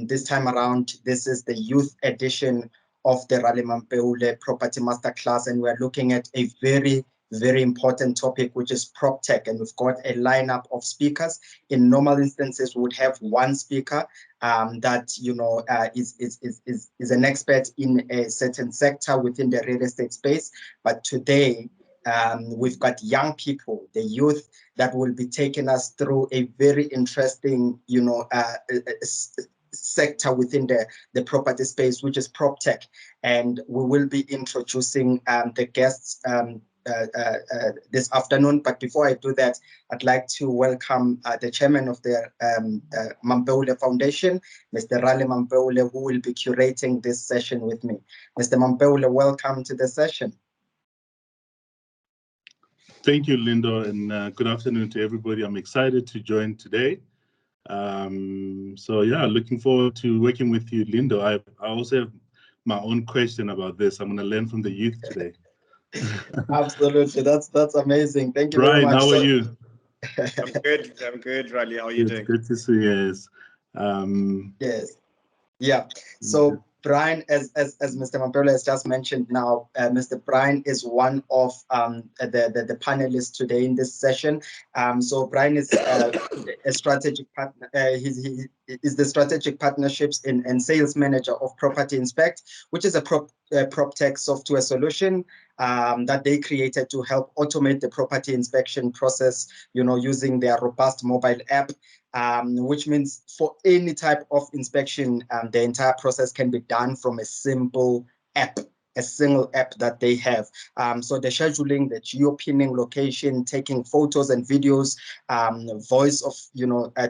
This time around, this is the youth edition of the Mampeule Property Masterclass, and we're looking at a very important topic, which is PropTech. And we've got a lineup of speakers. In normal instances, we would have one speaker that is an expert in a certain sector within the real estate space. But today, we've got young people, the youth, that will be taking us through a very interesting, sector within the property space, which is PropTech. And we will be introducing the guests this afternoon. But before I do that, I'd like to welcome the chairman of the Mampeule Foundation, Mr. Rale Mampeule, who will be curating this session with me. Mr. Mampeule, welcome to the session. Thank you, Lindo, and good afternoon to everybody. I'm excited to join today. So yeah, looking forward to working with you, Lindo. I also have my own question about this. I'm going to learn from the youth today. Absolutely, that's amazing. Thank you Brian, very much. how are you? I'm good, Raleigh. How are you doing? Good to see you. Yes. Yeah. So Brian, as Mr. Mampeule has just mentioned now, Mr. Brian is one of the panelists today in this session. So Brian is a strategic partner. He is the strategic partnerships and sales manager of Property Inspect, which is a PropTech software solution that they created to help automate the property inspection process, using their robust mobile app. Which means for any type of inspection, the entire process can be done from a simple app, a single app that they have. So the scheduling, the geo-pinning location, taking photos and videos, voice of,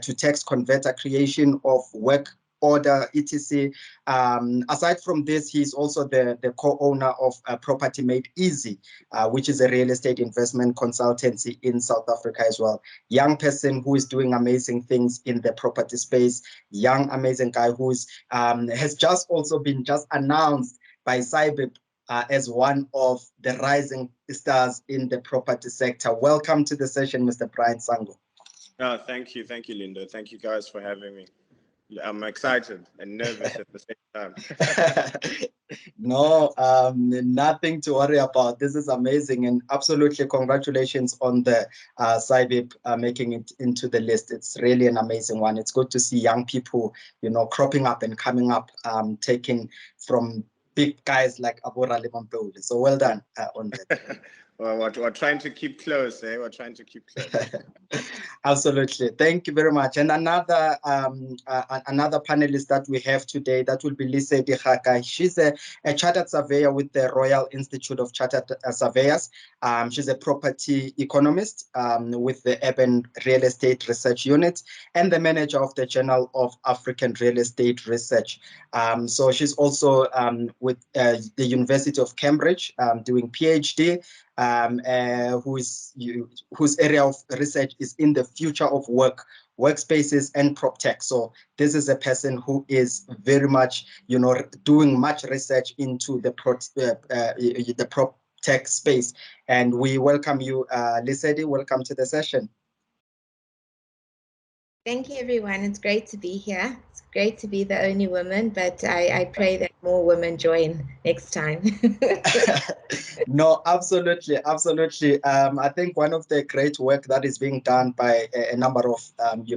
to text converter, creation of work order, etc. Aside from this, he's also the co-owner of Property Made Easy, which is a real estate investment consultancy in South Africa as well. Young person who is doing amazing things in the property space. Young, amazing guy who's has just also been announced by Cybip as one of the rising stars in the property sector. Welcome to the session, Mr. Brian Sango. Thank you, Lindo. Thank you guys for having me. I'm excited and nervous at the same time. No, nothing to worry about. This is amazing, and absolutely congratulations on the Cybip making it into the list. It's really an amazing one. It's good to see young people, cropping up and coming up, taking from big guys like Rale Mampeule. So well done on that. Well, we're trying to keep close, eh? We're trying to keep close. Absolutely. Thank you very much. And another panelist that we have today, that will be Lesedi Gaka. She's a chartered surveyor with the Royal Institute of Chartered Surveyors. She's a property economist with the Urban Real Estate Research Unit and the manager of the Journal of African Real Estate Research. So she's also with the University of Cambridge doing PhD. Whose area of research is in the future of work, workspaces, and PropTech. So this is a person who is very much, doing much research into the PropTech space. And we welcome you, Lesedi. Welcome to the session. Thank you, everyone. It's great to be here. It's great to be the only woman, but I pray that more women join next time. No, absolutely. I think one of the great work that is being done by a number of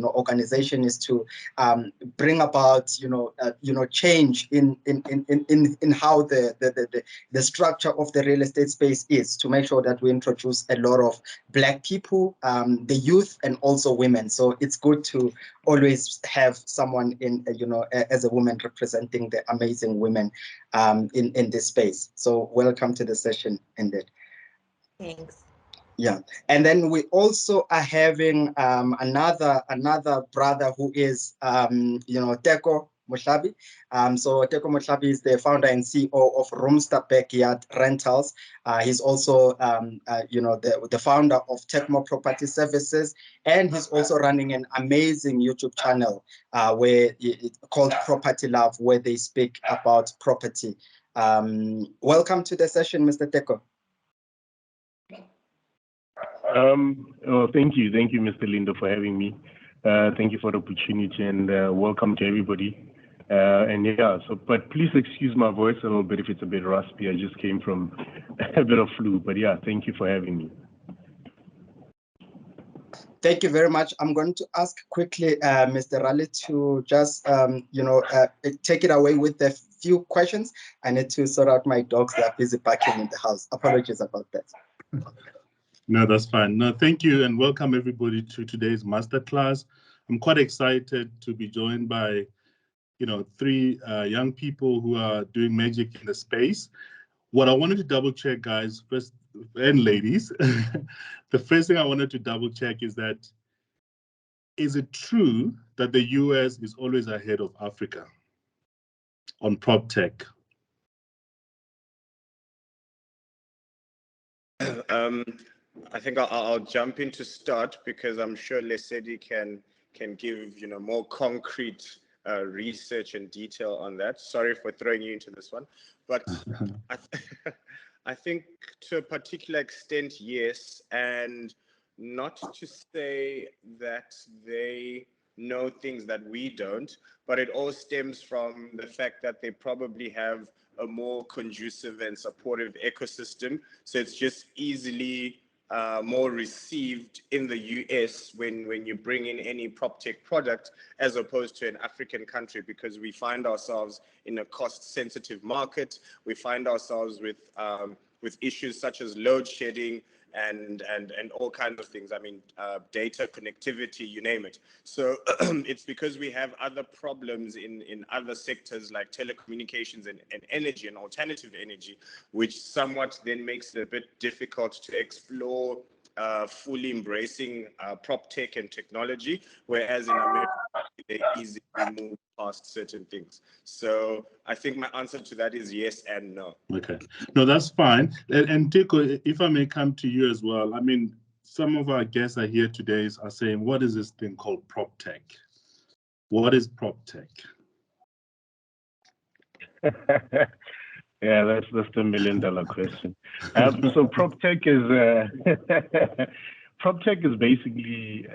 organizations is to bring about change in how the structure of the real estate space is, to make sure that we introduce a lot of Black people, the youth, and also women. So it's good to always have someone as a woman representing the amazing women in this space. So welcome to the session, indeed. Thanks. Yeah, and then we also are having another brother who is Teko Mohlabi. So Teko Mohlabi is the founder and CEO of Roomster Backyard Rentals. He's also the founder of Tecmo Property Services, and he's also running an amazing YouTube channel where it's called Property Love, where they speak about property. Welcome to the session, Mr. Teko. Thank you, Mr. Lindo, for having me. Thank you for the opportunity, and welcome to everybody. But please excuse my voice a little bit if it's a bit raspy. I just came from a bit of flu, but yeah, thank you for having me. Thank you very much. I'm going to ask quickly, Mr. Raleigh, to just, take it away with a few questions. I need to sort out my dogs that are busy barking in the house. Apologies about that. No, that's fine. No, thank you, and welcome everybody to today's masterclass. I'm quite excited to be joined by, three young people who are doing magic in the space. What I wanted to double check, guys, first, and ladies, the first thing I wanted to double check is it true that the US is always ahead of Africa on PropTech? I think I'll jump in to start, because I'm sure Lesedi can give more concrete research and detail on that. Sorry for throwing you into this one, but I think to a particular extent, yes, and not to say that they know things that we don't, but it all stems from the fact that they probably have a more conducive and supportive ecosystem. So it's just easily more received in the US when you bring in any PropTech product, as opposed to an African country, because we find ourselves in a cost-sensitive market. We find ourselves with issues such as load shedding and all kinds of things. I mean, data connectivity, you name it. So it's because we have other problems in other sectors like telecommunications and energy and alternative energy, which somewhat then makes it a bit difficult to explore fully embracing PropTech and technology, whereas in America, they easily move past certain things. So I think my answer to that is yes and no. Okay, no, that's fine. And Teko, if I may come to you as well, I mean, some of our guests are here today are saying, what is this thing called PropTech? What is PropTech? Yeah, that's the $1 million question. So PropTech is basically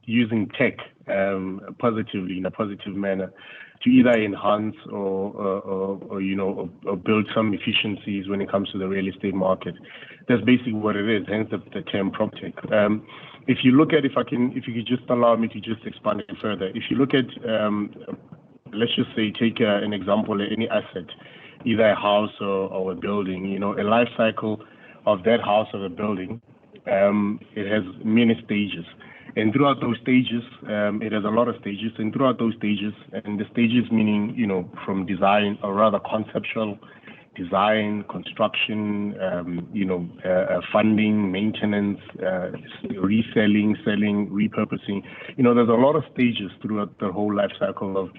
using tech positively, in a positive manner, to either enhance or build some efficiencies when it comes to the real estate market. That's basically what it is, hence the term PropTech. If you look at, if you could just allow me to just expand it further. If you look at, let's just say, take an example of any asset, either a house or a building, a life cycle of that house or a building, it has many stages. And throughout those stages, it has a lot of stages. And throughout those stages, and the stages meaning, from design, or rather conceptual design, construction, funding, maintenance, reselling, selling, repurposing. There's a lot of stages throughout the whole life cycle of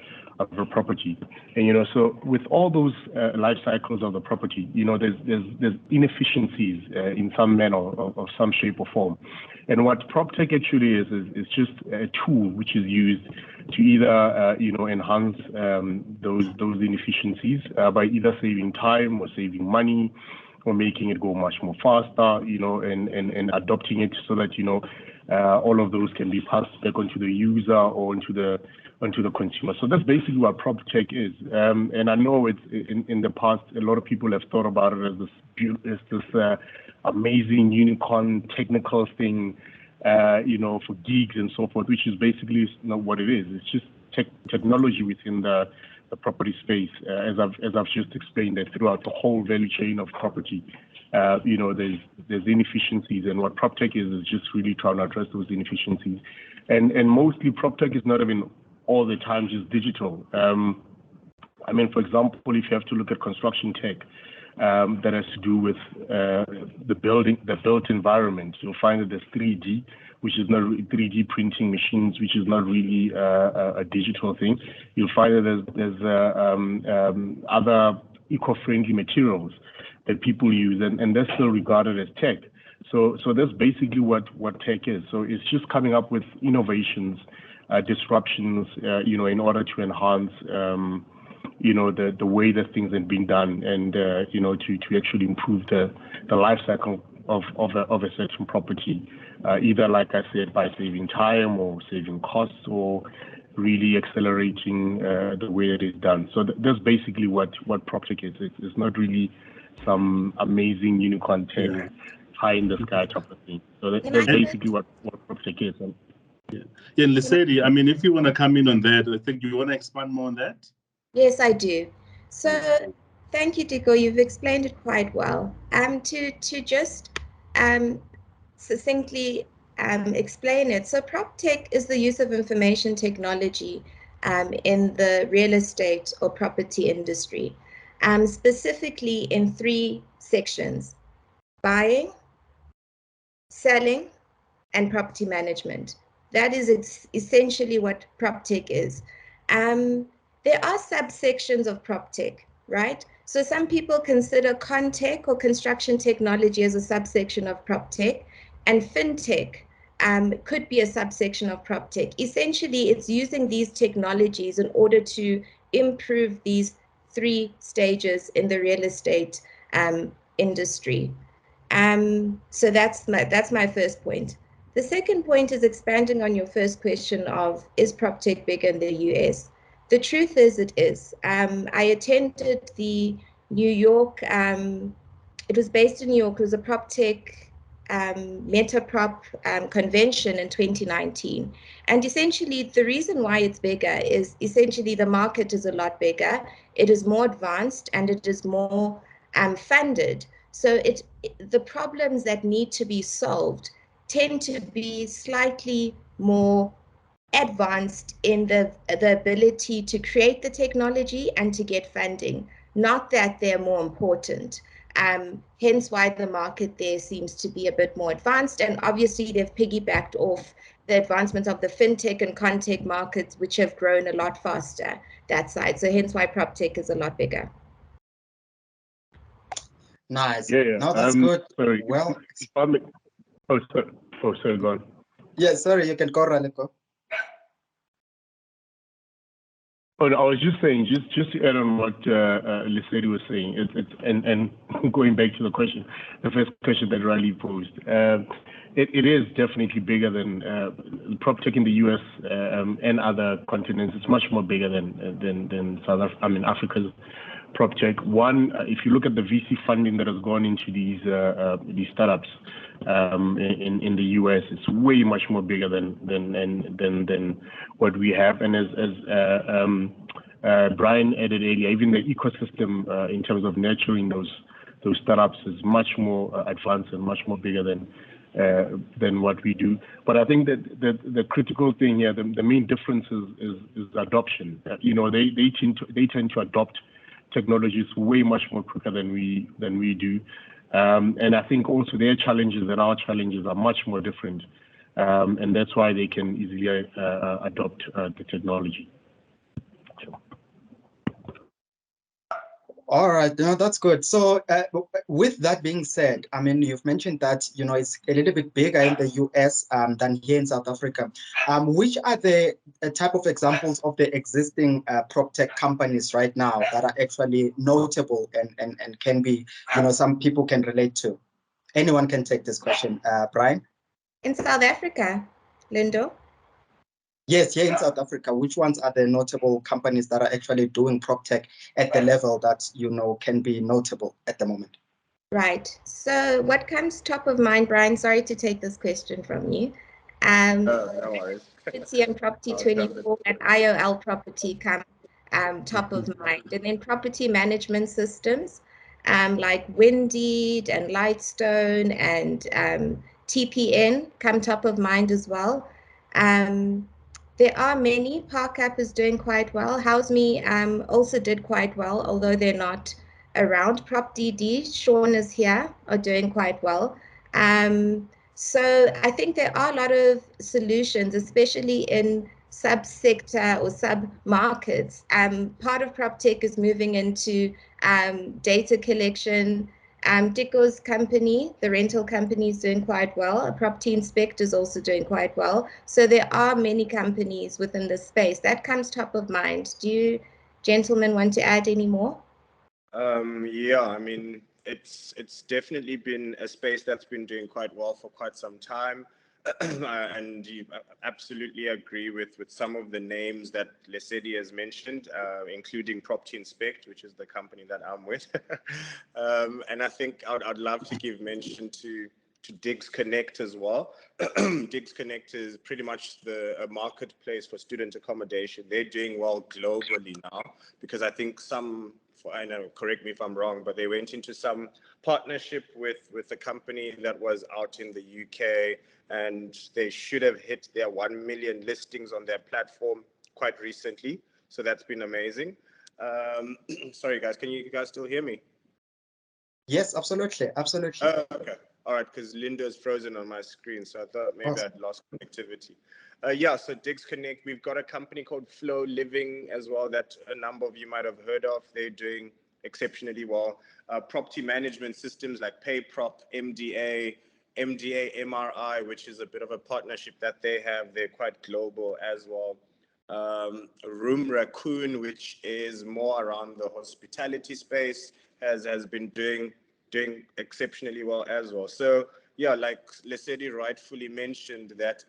a property. And, so with all those life cycles of the property, there's inefficiencies in some manner of some shape or form. And what PropTech actually is just a tool which is used to either, enhance those inefficiencies by either saving time or saving money, or making it go much more faster, and adopting it so that, all of those can be passed back onto the user or onto the consumer. So that's basically what PropTech is. And I know it's in the past, a lot of people have thought about it as this amazing unicorn technical thing, for geeks and so forth, which is basically not what it is. It's just technology within the property space, as I've just explained, that throughout the whole value chain of property, there's inefficiencies, and what PropTech is just really trying to address those inefficiencies. And mostly PropTech is not even all the time just digital. I mean, for example, if you have to look at construction tech, that has to do with the built environment, you'll find that there's 3D, which is not 3D printing machines, which is not really a digital thing. You'll find that there's other eco-friendly materials that people use, and that's still regarded as tech. So that's basically what tech is. So it's just coming up with innovations, disruptions, in order to enhance, the way that things have been done, and to actually improve the life cycle a certain property, either, like I said, by saving time or saving costs or really accelerating the way it is done. So that's basically what PropTech is. It's not really some amazing unicorn tech, high in the sky type of thing. So that's basically what PropTech is. Yeah, Lesedi, I mean, if you want to come in on that, I think you want to expand more on that? Yes, I do. So thank you, Diko. You've explained it quite well. To just succinctly explain it. So PropTech is the use of information technology in the real estate or property industry, specifically in 3 sections: buying, selling, and property management. That is essentially what PropTech is. There are subsections of PropTech, right? So some people consider Contech or construction technology as a subsection of PropTech, and FinTech could be a subsection of PropTech. Essentially, it's using these technologies in order to improve these 3 stages in the real estate industry. So that's my first point. The second point is expanding on your first question of, is PropTech big in the US? The truth is it is. I attended the New York, it was based in New York, it was a PropTech MetaProp convention in 2019. And essentially the reason why it's bigger is essentially the market is a lot bigger, it is more advanced, and it is more funded. So the problems that need to be solved tend to be slightly more advanced in the ability to create the technology and to get funding, not that they're more important. Hence why the market there seems to be a bit more advanced, and obviously they've piggybacked off the advancements of the fintech and contech markets, which have grown a lot faster that side. So hence why PropTech is a lot bigger. Nice. Yeah. No, that's good. Sorry. Well, sorry, go on. Yeah, sorry, you can go, Raliko. Oh, no, I was just saying, just to add on what Lesedi was saying, and going back to the first question that Riley posed, it is definitely bigger than PropTech in the US and other continents. It's much more bigger than Africa's PropTech. One, if you look at the VC funding that has gone into these startups in the US, it's way much more bigger than what we have. And as Brian added earlier, even the ecosystem in terms of nurturing those startups is much more advanced and much more bigger than what we do. But I think that the critical thing here, the main difference is adoption. They tend to adopt technologies way much more quicker than we do. And I think also their challenges and our challenges are much more different. And that's why they can easily adopt the technology. All right, no, that's good. So with that being said, I mean, you've mentioned that, it's a little bit bigger in the US than here in South Africa. Which are the type of examples of the existing PropTech companies right now that are actually notable and can be, some people can relate to? Anyone can take this question. Brian? In South Africa, Lindo? Yes, here in South Africa, which ones are the notable companies that are actually doing PropTech at the level that, can be notable at the moment? Right. So what comes top of mind, Brian? Sorry to take this question from you. No worries. Property and Property 24 and IOL Property come top of mind. And then property management systems like Windeed and Lightstone and TPN come top of mind as well. There are many. ParkUp is doing quite well. HouseMe also did quite well, although they're not around. PropDD, Sean is here, are doing quite well. So I think there are a lot of solutions, especially in subsector or sub-markets. Part of PropTech is moving into data collection. Diko's company, the rental company, is doing quite well. A property inspector is also doing quite well. So there are many companies within this space. That comes top of mind. Do you gentlemen want to add any more? Yeah, I mean, it's definitely been a space that's been doing quite well for quite some time. And you absolutely agree with some of the names that Lesedi has mentioned, including Property Inspect, which is the company that I'm with. And I think I'd love to give mention to Digs Connect as well. Digs Connect is pretty much a marketplace for student accommodation. They're doing well globally now, because I think I know, correct me if I'm wrong, but they went into some partnership with a company that was out in the UK, and they should have hit their 1 million listings on their platform quite recently. So that's been amazing. Sorry, guys, can you guys still hear me? Yes, absolutely. Absolutely. Okay. All right, because Linda's frozen on my screen, so I thought maybe I'd lost connectivity. Yeah, so Digs Connect, we've got a company called Flow Living as well that a number of you might have heard of. They're doing exceptionally well. Property management systems like PayProp, MDA, MRI, which is a bit of a partnership that they have. They're quite global as well. Room Raccoon, which is more around the hospitality space, has been doing exceptionally well as well. So yeah, like Lesedi rightfully mentioned that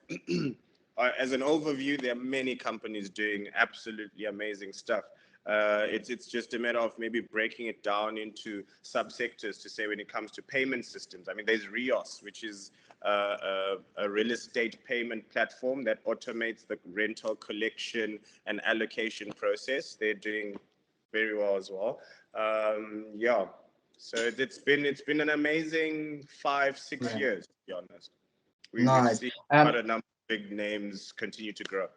as an overview, there are many companies doing absolutely amazing stuff. It's just a matter of maybe breaking it down into subsectors to say when it comes to payment systems. I mean, there's Rios, which is a real estate payment platform that automates the rental collection and allocation process. They're doing very well as well. Yeah, so it's been an amazing 5-6 years, to be honest. We've seen quite a number of big names continue to grow.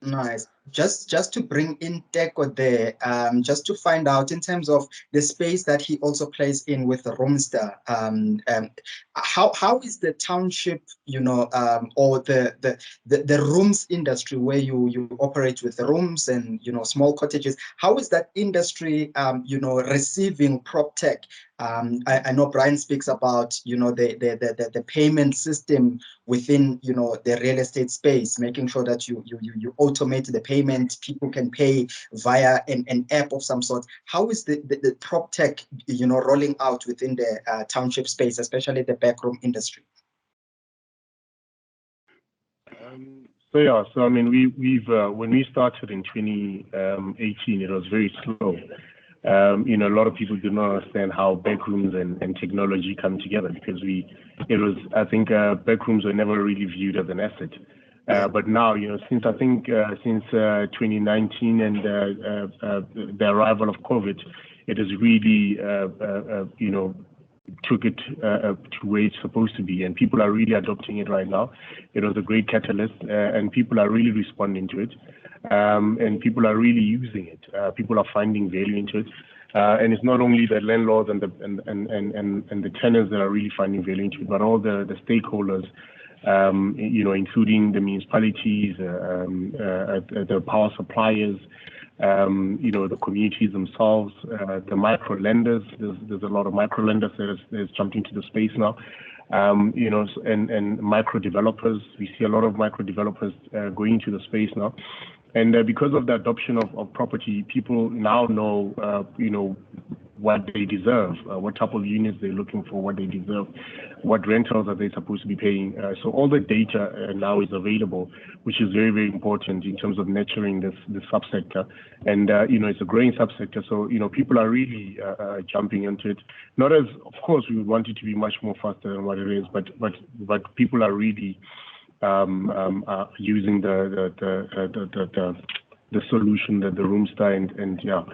Nice. Just to bring in Teko there, just to find out in terms of the space that he also plays in with Roomster, how is the township, or the rooms industry where you operate with the rooms and small cottages? How is that industry, receiving PropTech? I know Brian speaks about the payment system within the real estate space, making sure that you automate the payment, people can pay via an app of some sort. How is the PropTech rolling out within the township space, especially the backroom industry? So I mean, we've when we started in 2018, it was very slow. A lot of people do not understand how backrooms and technology come together, because I think backrooms were never really viewed as an asset. But now, since 2019 and the arrival of COVID, it has really, took it to where it's supposed to be, and people are really adopting it right now. It was a great catalyst, and people are really responding to it, and people are really using it. People are finding value into it, and it's not only the landlords and the tenants that are really finding value into it, but all the stakeholders, including the municipalities, the power suppliers, the communities themselves, the micro lenders. There's a lot of micro lenders that has jumped into the space now, and micro developers. We see a lot of micro developers going into the space now, and because of the adoption of property, people now know, what they deserve, what type of units they're looking for, what they deserve, what rentals are they supposed to be paying. So all the data now is available, which is very, very important in terms of nurturing this subsector. And, it's a growing subsector. So, people are really jumping into it. Not as, of course, we would want it to be much more faster than what it is, but people are really using the solution, the Roomster, and yeah.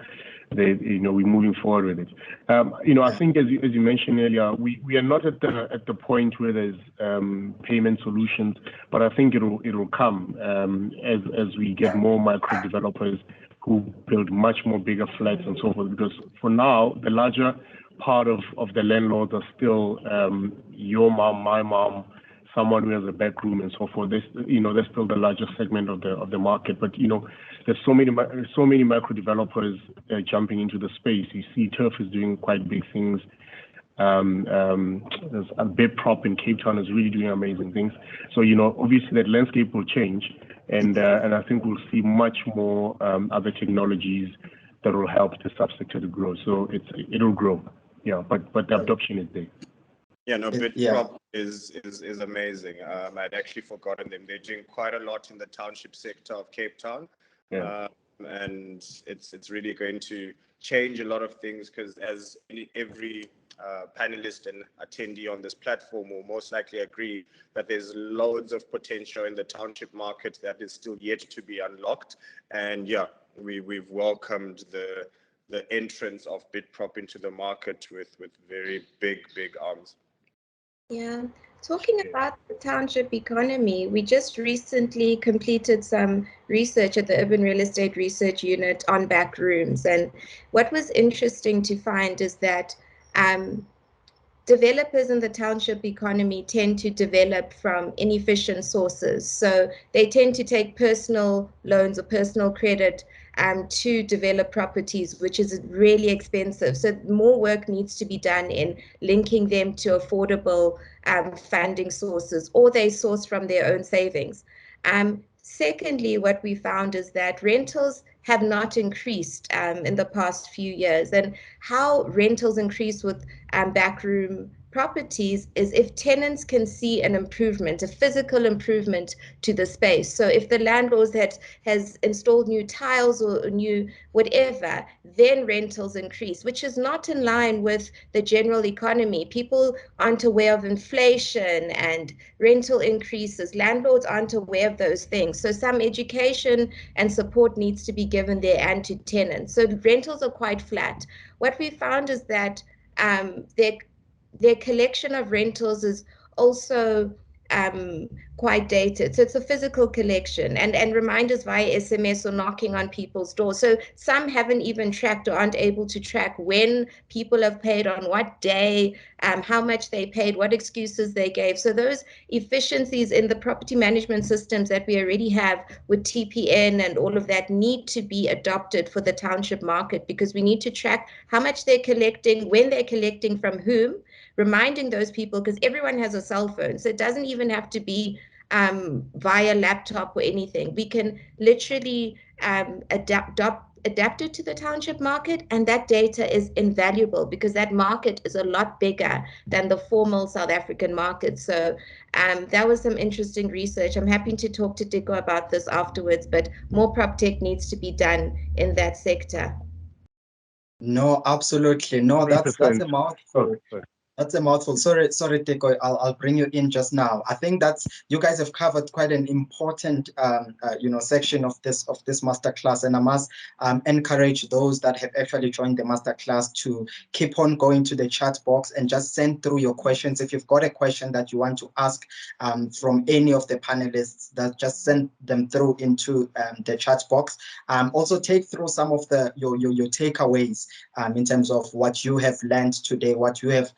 We're moving forward with it. I think as you mentioned earlier, we are not at the point where there's payment solutions, but I think it'll come as we get more micro developers who build much more bigger flats and so forth. Because for now, the larger part of the landlords are still your mom, my mom, someone who has a back room and so forth. They're still the largest segment of the market. But there's so many micro developers jumping into the space. You see, Turf is doing quite big things. There's a big prop in Cape Town is really doing amazing things. So obviously that landscape will change, and I think we'll see much more other technologies that will help the subsector to grow. So it'll grow. Yeah, but the adoption is there. Yeah, no, BitProp is amazing. I'd actually forgotten them. They're doing quite a lot in the township sector of Cape Town. Yeah. And it's really going to change a lot of things, because as every panelist and attendee on this platform will most likely agree that there's loads of potential in the township market that is still yet to be unlocked. And yeah, we've welcomed the entrance of BitProp into the market with very big arms. Yeah, talking about the township economy, we just recently completed some research at the Urban Real Estate Research Unit on back rooms. And what was interesting to find is that developers in the township economy tend to develop from inefficient sources. So they tend to take personal loans or personal credit to develop properties, which is really expensive. So more work needs to be done in linking them to affordable funding sources, or they source from their own savings. Secondly, what we found is that rentals have not increased in the past few years. And how rentals increase with backroom properties is if tenants can see an improvement, a physical improvement to the space. So if the landlord has installed new tiles or new whatever, then rentals increase, which is not in line with the general economy. People aren't aware of inflation and rental increases. Landlords aren't aware of those things. So some education and support needs to be given there and to tenants. So rentals are quite flat. What we found is that their collection of rentals is also quite dated. So it's a physical collection and reminders via SMS or knocking on people's doors. So some haven't even tracked or aren't able to track when people have paid, on what day, how much they paid, what excuses they gave. So those efficiencies in the property management systems that we already have with TPN and all of that need to be adopted for the township market, because we need to track how much they're collecting, when they're collecting from whom, reminding those people, because everyone has a cell phone. So it doesn't even have to be via laptop or anything. We can literally adapt it to the township market, and that data is invaluable because that market is a lot bigger than the formal South African market. So that was some interesting research. I'm happy to talk to Diko about this afterwards, but more PropTech needs to be done in that sector. No, absolutely. No, that's a mouthful. Oh, That's a mouthful. Sorry, Teko, I'll bring you in just now. I think you guys have covered quite an important, section of this masterclass, and I must encourage those that have actually joined the masterclass to keep on going to the chat box and just send through your questions. If you've got a question that you want to ask from any of the panelists, that just send them through into the chat box. Also take through some of your takeaways in terms of what you have learned today, what you have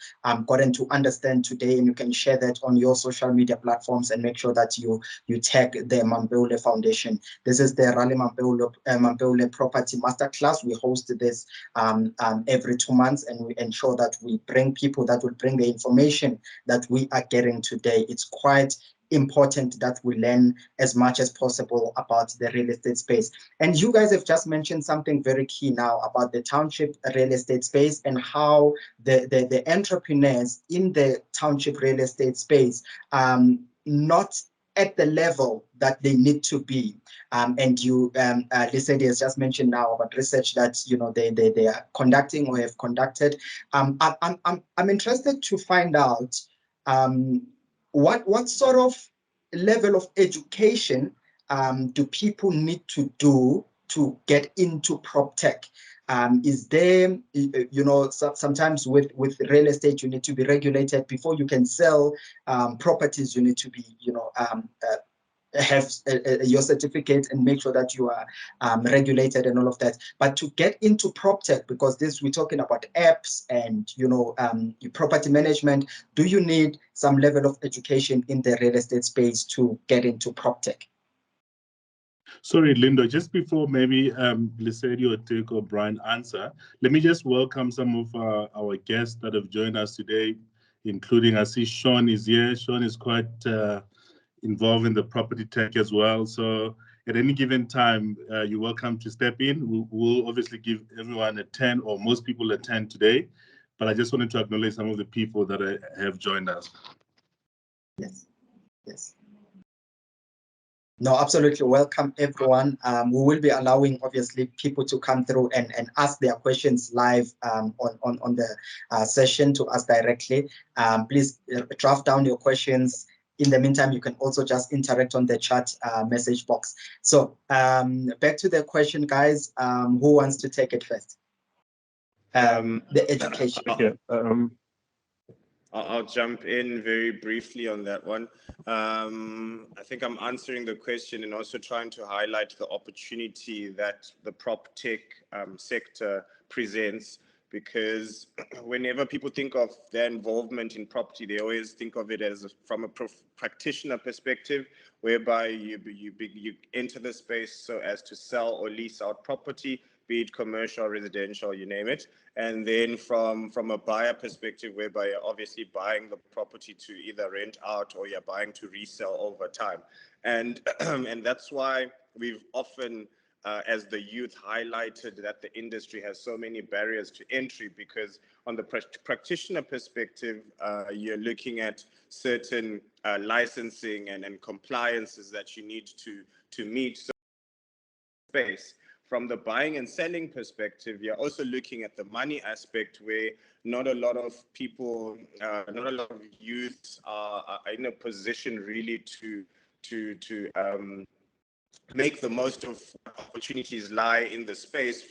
gotten to understand today, and you can share that on your social media platforms and make sure that you tag the Mampeule Foundation. This is the Raleigh Mampeule Property Masterclass. We host this every 2 months, and we ensure that we bring people that will bring the information that we are getting today. It's quite important that we learn as much as possible about the real estate space. And you guys have just mentioned something very key now about the township real estate space and how the entrepreneurs in the township real estate space not at the level that they need to be. And you, Lesedi has just mentioned now about research that they are conducting or have conducted. I'm interested to find out what sort of level of education do people need to do to get into PropTech? Is there, sometimes with real estate, you need to be regulated before you can sell properties. You need to be, have your certificate and make sure that you are regulated and all of that. But to get into PropTech, because we're talking about apps and property management, do you need some level of education in the real estate space to get into PropTech? Sorry, Lindo, just before maybe Lesedi or Teko or Brian answer, let me just welcome some of our guests that have joined us today, including, I see Sean is here. Sean is quite involved in the property tech as well. So at any given time, you're welcome to step in. We'll obviously give everyone a 10, or most people a 10 today. but I just wanted to acknowledge some of the people that have joined us. Yes, yes. No, absolutely. Welcome, everyone. We will be allowing, obviously, people to come through and ask their questions live on the session to us directly. Please draft down your questions. In the meantime, you can also just interact on the chat message box. So back to the question, guys. Who wants to take it first? The education. Okay. I'll jump in very briefly on that one. I think I'm answering the question and also trying to highlight the opportunity that the PropTech sector presents, because whenever people think of their involvement in property, they always think of it as from a practitioner perspective, whereby you enter the space so as to sell or lease out property, be it commercial, residential, you name it. And then from a buyer perspective, whereby you're obviously buying the property to either rent out or you're buying to resell over time. And and that's why we've often, as the youth, highlighted that the industry has so many barriers to entry, because on the practitioner perspective, you're looking at certain licensing and compliances that you need to meet. So space. From the buying and selling perspective, you're also looking at the money aspect, where not a lot of people, not a lot of youths are in a position really to make the most of opportunities lie in the space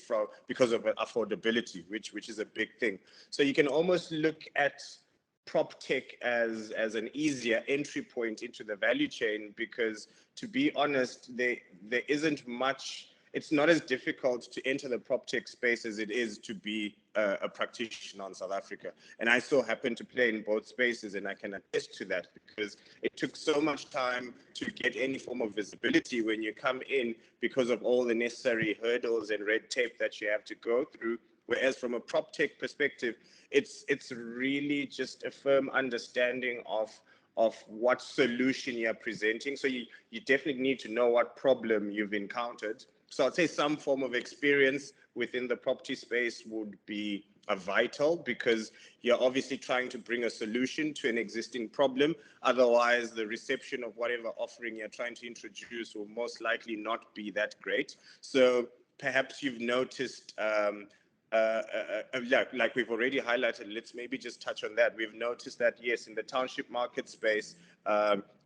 because of affordability, which is a big thing. So you can almost look at PropTech as an easier entry point into the value chain, because, to be honest, there isn't much. It's not as difficult to enter the PropTech space as it is to be a practitioner in South Africa. And I so happen to play in both spaces, and I can attest to that, because it took so much time to get any form of visibility when you come in, because of all the necessary hurdles and red tape that you have to go through. Whereas from a PropTech perspective, it's really just a firm understanding of what solution you're presenting. So you definitely need to know what problem you've encountered. So I'd say some form of experience within the property space would be vital, because you're obviously trying to bring a solution to an existing problem. Otherwise, the reception of whatever offering you're trying to introduce will most likely not be that great. So perhaps you've noticed, like we've already highlighted, let's maybe just touch on that. We've noticed that, yes, in the township market space,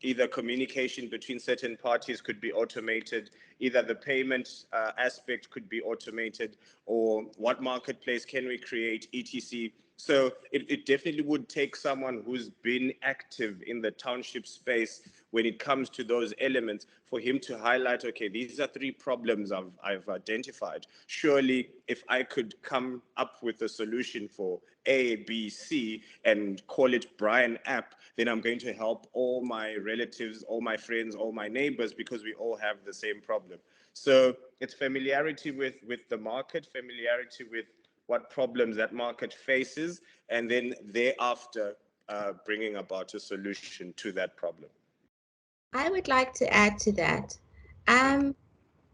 either communication between certain parties could be automated, either the payment aspect could be automated, or what marketplace can we create, etc. So it definitely would take someone who's been active in the township space when it comes to those elements, for him to highlight, okay, these are 3 problems I've identified. Surely, if I could come up with a solution for A, B, C, and call it Brian App, then I'm going to help all my relatives, all my friends, all my neighbors, because we all have the same problem. So it's familiarity with the market, familiarity with what problems that market faces, and then thereafter bringing about a solution to that problem. I would like to add to that. I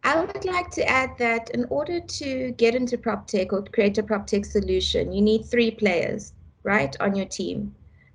would like to add that in order to get into PropTech or create a PropTech solution, you need 3 players, right, on your team.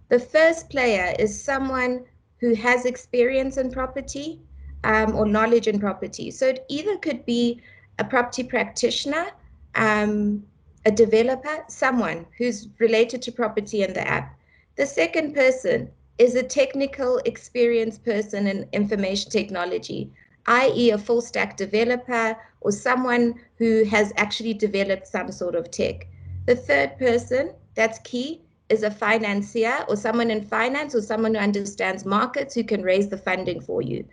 The first player is someone who has experience in property or knowledge in property. So it either could be a property practitioner, a developer, someone who's related to property and the app. The second person is a technical experienced person in information technology, i.e. a full stack developer or someone who has actually developed some sort of tech. The third person, that's key, is a financier or someone in finance or someone who understands markets who can raise the funding for you.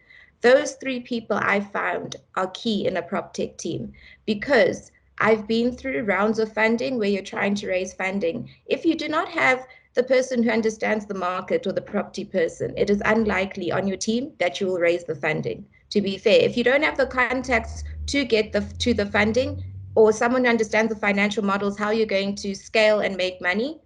Those 3 people I found are key in a PropTech team, because I've been through rounds of funding where you're trying to raise funding. If you do not have the person who understands the market or the property person, it is unlikely on your team that you will raise the funding. To be fair, if you don't have the contacts to get to the funding, or someone who understands the financial models, how you're going to scale and make money,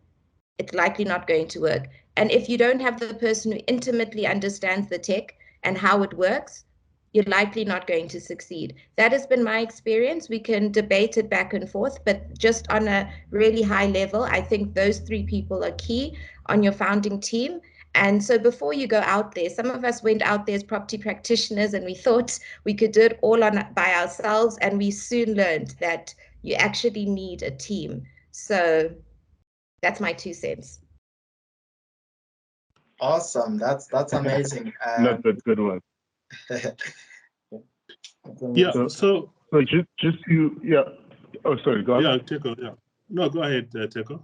it's likely not going to work. And if you don't have the person who intimately understands the tech and how it works, you're likely not going to succeed. That has been my experience. We can debate it back and forth, but just on a really high level, I think those 3 people are key on your founding team. And so before you go out there, some of us went out there as property practitioners and we thought we could do it all by ourselves, and we soon learned that you actually need a team. So that's my 2 cents. Awesome. That's amazing. That's a good one. Yeah. So just to, yeah. Oh, sorry. Go on. Yeah, Teko. Yeah. No, go ahead, Teko.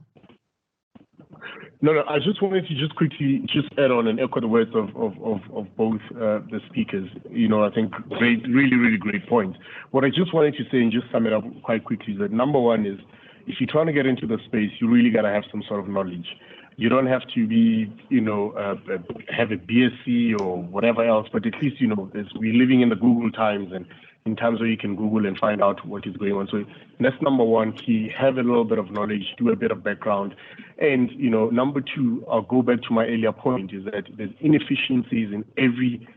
No, I just wanted to just quickly add on and echo the words of both the speakers. You know, I think really great point. What I just wanted to say and just sum it up quite quickly is that number one is, if you're trying to get into the space, you really got to have some sort of knowledge. You don't have to be, you know, have a BSc or whatever else, but at least, you know, we're living in the Google times, and in times where you can Google and find out what is going on. So that's number one key, have a little bit of knowledge, do a bit of background. And, you know, number two, I'll go back to my earlier point, is that there's inefficiencies in every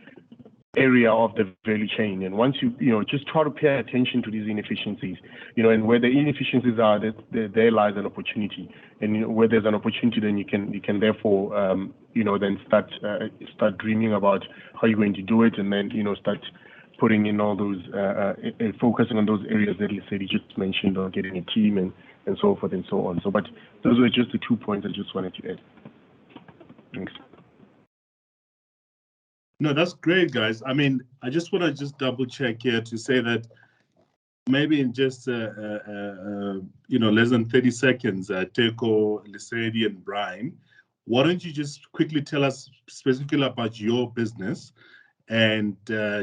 area of the value chain. And once you know, just try to pay attention to these inefficiencies, you know, and where the inefficiencies are, there lies an opportunity. And you know, where there's an opportunity, then you can therefore, you know, then start dreaming about how you're going to do it, and then, you know, start putting in all those, focusing on those areas that you just mentioned, on getting a team and so forth and so on. So, but those were just the 2 points I just wanted to add. Thanks. No, that's great, guys. I mean, I just want to double check here to say that maybe in just you know, less than 30 seconds, Teko, Lesedi, and Brian, why don't you just quickly tell us specifically about your business, and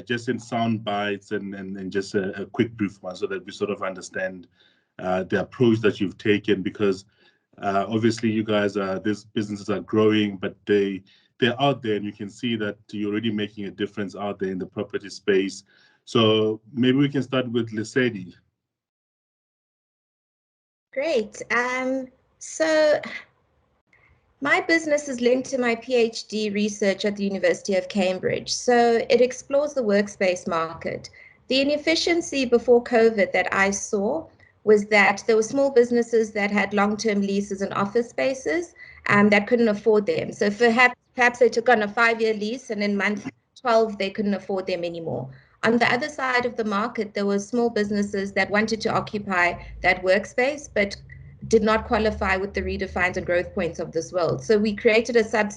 just in sound bites and just a quick brief one, so that we sort of understand the approach that you've taken, because obviously you guys these businesses are growing, but they're out there, and you can see that you're already making a difference out there in the property space. So maybe we can start with Lesedi. Great. So my business is linked to my PhD research at the University of Cambridge. So it explores the workspace market. The inefficiency before COVID that I saw was that there were small businesses that had long-term leases and office spaces that couldn't afford them. So perhaps they took on a 5-year lease, and in month 12, they couldn't afford them anymore. On the other side of the market, there were small businesses that wanted to occupy that workspace, but did not qualify with the redefines and growth points of this world. So we created a sub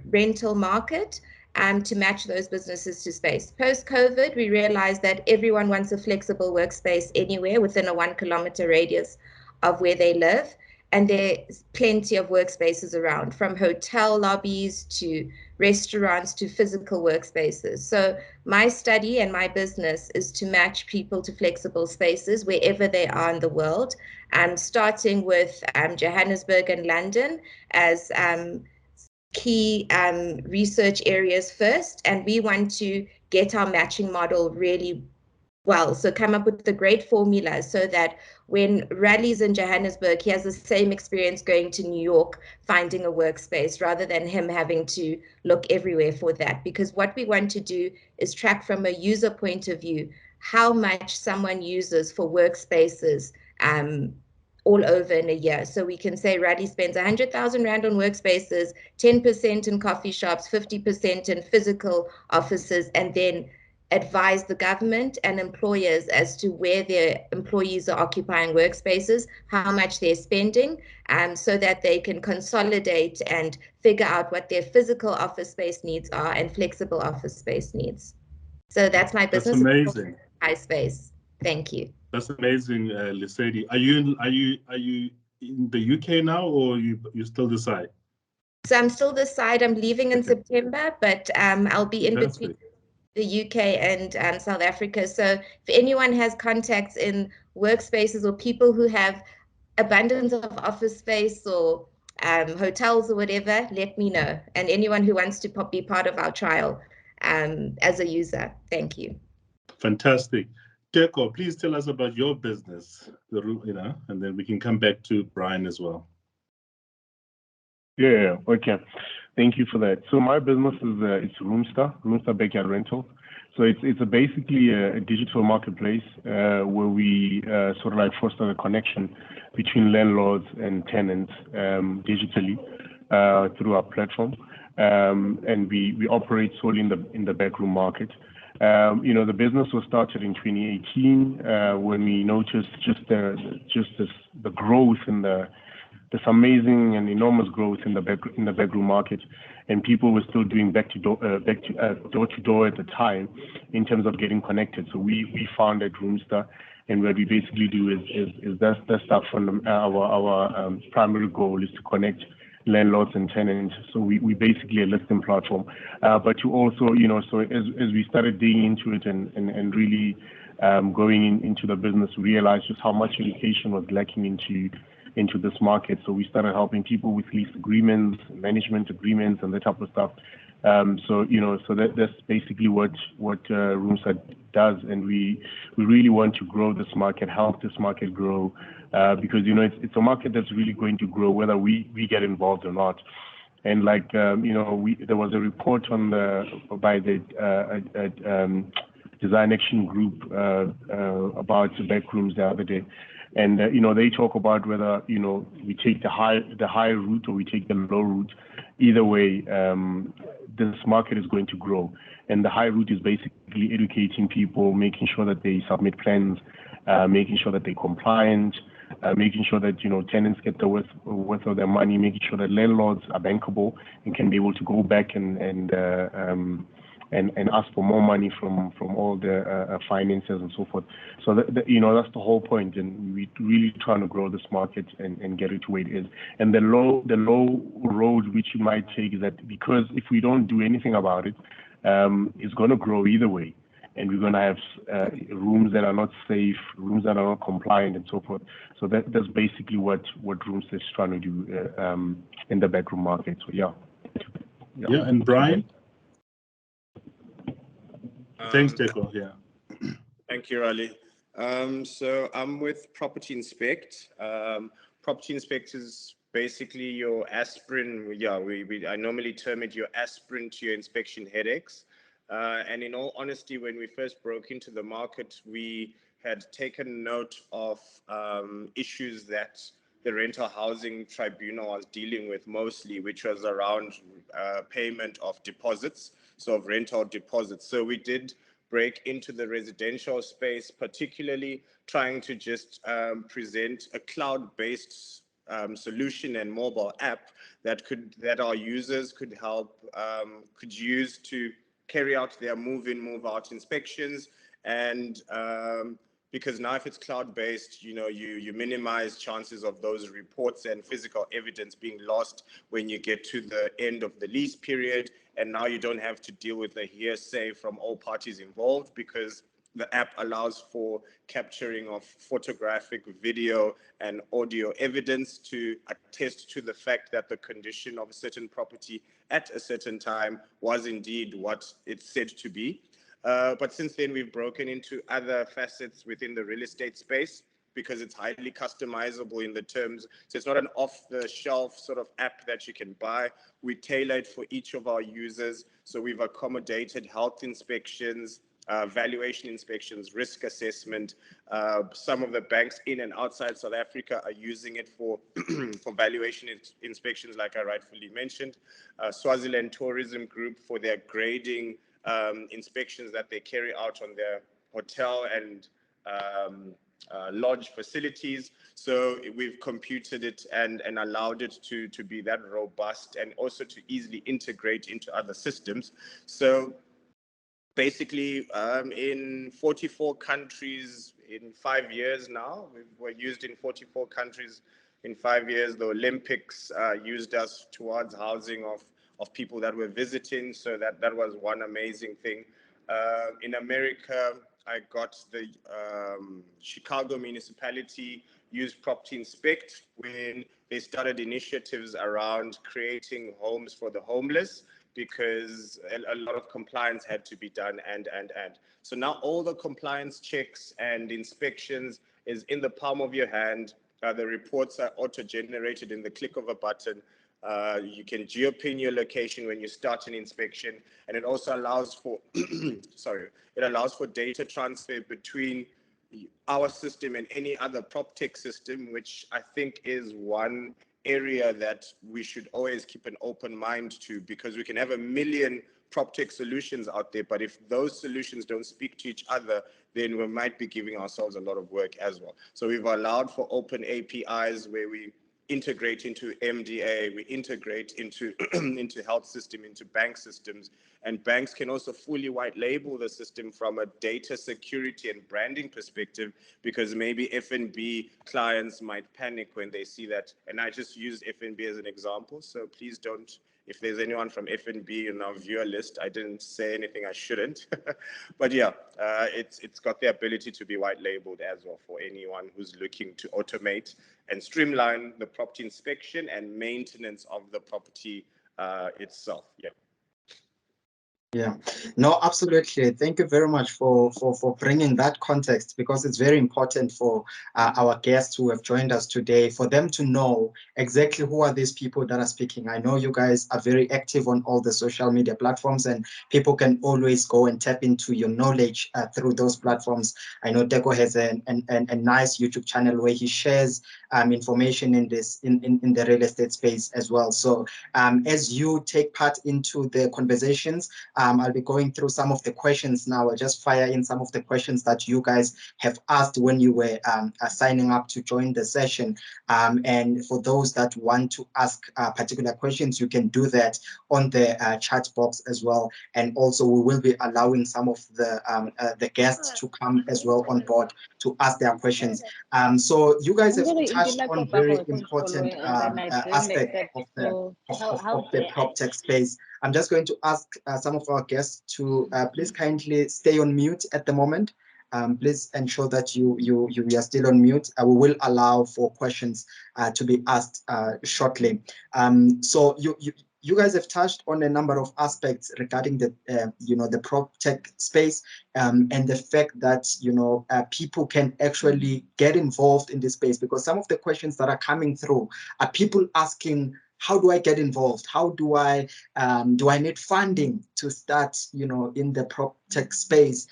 rental market to match those businesses to space. Post-COVID, we realized that everyone wants a flexible workspace anywhere within a 1 kilometer radius of where they live. And there's plenty of workspaces around, from hotel lobbies to restaurants to physical workspaces. So my study and my business is to match people to flexible spaces wherever they are in the world, starting with Johannesburg and London as key research areas first. And we want to get our matching model really well. So come up with a great formula so that when Rally's in Johannesburg, he has the same experience going to New York, finding a workspace, rather than him having to look everywhere for that. Because what we want to do is track from a user point of view how much someone uses for workspaces all over in a year. So we can say Rally spends 100,000 Rand on workspaces, 10% in coffee shops, 50% in physical offices, and then advise the government and employers as to where their employees are occupying workspaces, how much they're spending, so that they can consolidate and figure out what their physical office space needs are and flexible office space needs. So that's my business. That's amazing. High space. Thank you. That's amazing, Lesedi. Are you in the UK now, or you still decide? So I'm still this side. I'm leaving in September, but I'll be in between the UK and South Africa. So if anyone has contacts in workspaces or people who have abundance of office space or hotels or whatever, let me know. And anyone who wants to be part of our trial as a user, thank you. Fantastic. Teko, please tell us about your business, and then we can come back to Brian as well. Yeah, okay. Thank you for that. So my business is it's Roomster Backyard Rental. So it's basically a digital marketplace where we sort of like foster a connection between landlords and tenants digitally through our platform, and we operate solely in the backroom market. The business was started in 2018 when we noticed the growth in this amazing and enormous growth in the backroom market, and people were still doing door to door at the time in terms of getting connected. So we founded Roomster, and what we basically do is that's stuff from our primary goal is to connect landlords and tenants. So we basically a listing platform, but you also so as we started digging into it and really going into the business, we realized just how much education was lacking into this market. So we started helping people with lease agreements, management agreements, and that type of stuff. So that's basically what Roomster does, and we really want to grow this market, help this market grow, because it's a market that's really going to grow whether we get involved or not. And like there was a report by the Design Action Group about the backrooms the other day. And they talk about whether we take the high route or we take the low route. Either way, this market is going to grow. And the high route is basically educating people, making sure that they submit plans, making sure that they're compliant, making sure that tenants get the worth of their money, making sure that landlords are bankable and can be able to go back and ask for more money from all the finances and so forth. So that's the whole point, and we're really trying to grow this market and get it to where it is. And the low road which you might take is that because if we don't do anything about it, it's going to grow either way, and we're going to have rooms that are not safe, rooms that are not compliant, and so forth. So that's basically what Roomster is trying to do in the backroom market. So yeah. And Brian. Thanks, Deco. Yeah. Thank you, Raleigh. So I'm with Property Inspect. Property Inspect is basically your aspirin. Yeah, I normally term it your aspirin to your inspection headaches. And in all honesty, when we first broke into the market, we had taken note of issues that the Rental Housing Tribunal was dealing with mostly, which was around payment of deposits, so of rental deposits. So we did break into the residential space, particularly trying to just present a cloud-based solution and mobile app that our users could use to carry out their move-in, move-out inspections. And because now if it's cloud-based, you minimize chances of those reports and physical evidence being lost when you get to the end of the lease period. And now you don't have to deal with the hearsay from all parties involved, because the app allows for capturing of photographic, video, and audio evidence to attest to the fact that the condition of a certain property at a certain time was indeed what it's said to be. But since then, we've broken into other facets within the real estate space, because it's highly customizable in the terms. So it's not an off-the-shelf sort of app that you can buy. We tailor it for each of our users. So we've accommodated health inspections, valuation inspections, risk assessment. Some of the banks in and outside South Africa are using it for valuation inspections, like I rightfully mentioned. Swaziland Tourism Group for their grading inspections that they carry out on their hotel and lodge facilities. So we've computed it and allowed it to be that robust and also to easily integrate into other systems. So basically, in 44 countries in 5 years now, we're used in 44 countries in 5 years. The Olympics used us towards housing of people that were visiting. So that was one amazing thing. In America, I got the Chicago municipality used Property Inspect when they started initiatives around creating homes for the homeless, because a lot of compliance had to be done and. So now all the compliance checks and inspections is in the palm of your hand. The reports are auto-generated in the click of a button. You can geopin your location when you start an inspection, and it also allows for, it allows for data transfer between our system and any other PropTech system, which I think is one area that we should always keep an open mind to, because we can have a million PropTech solutions out there, but if those solutions don't speak to each other, then we might be giving ourselves a lot of work as well. So we've allowed for open APIs where we integrate into MDA, we integrate into into health system, into bank systems, and banks can also fully white label the system from a data security and branding perspective, because maybe F&B clients might panic when they see that. And I just used F&B as an example, so please don't, if there's anyone from F&B in our viewer list, I didn't say anything I shouldn't. But yeah, it's got the ability to be white labeled as well for anyone who's looking to automate and streamline the property inspection and maintenance of the property itself. Yeah. Yeah, no, absolutely. Thank you very much for bringing that context, because it's very important for our guests who have joined us today, for them to know exactly who are these people that are speaking. I know you guys are very active on all the social media platforms, and people can always go and tap into your knowledge through those platforms. I know Deco has a nice YouTube channel where he shares information in this in the real estate space as well. So as you take part into the conversations, I'll be going through some of the questions now. I'll just fire in some of the questions that you guys have asked when you were signing up to join the session. And for those that want to ask particular questions, you can do that on the chat box as well. And also we will be allowing some of the guests to come as well on board to ask their questions. So you guys have touched on very important aspect of the PropTech space. I'm just going to ask some of our guests to please kindly stay on mute at the moment. Please ensure that you are still on mute. We will allow for questions to be asked shortly. So you guys have touched on a number of aspects regarding the the PropTech space, and the fact that people can actually get involved in this space, because some of the questions that are coming through are people asking, how do I get involved? How do I need funding to start, in the PropTech space?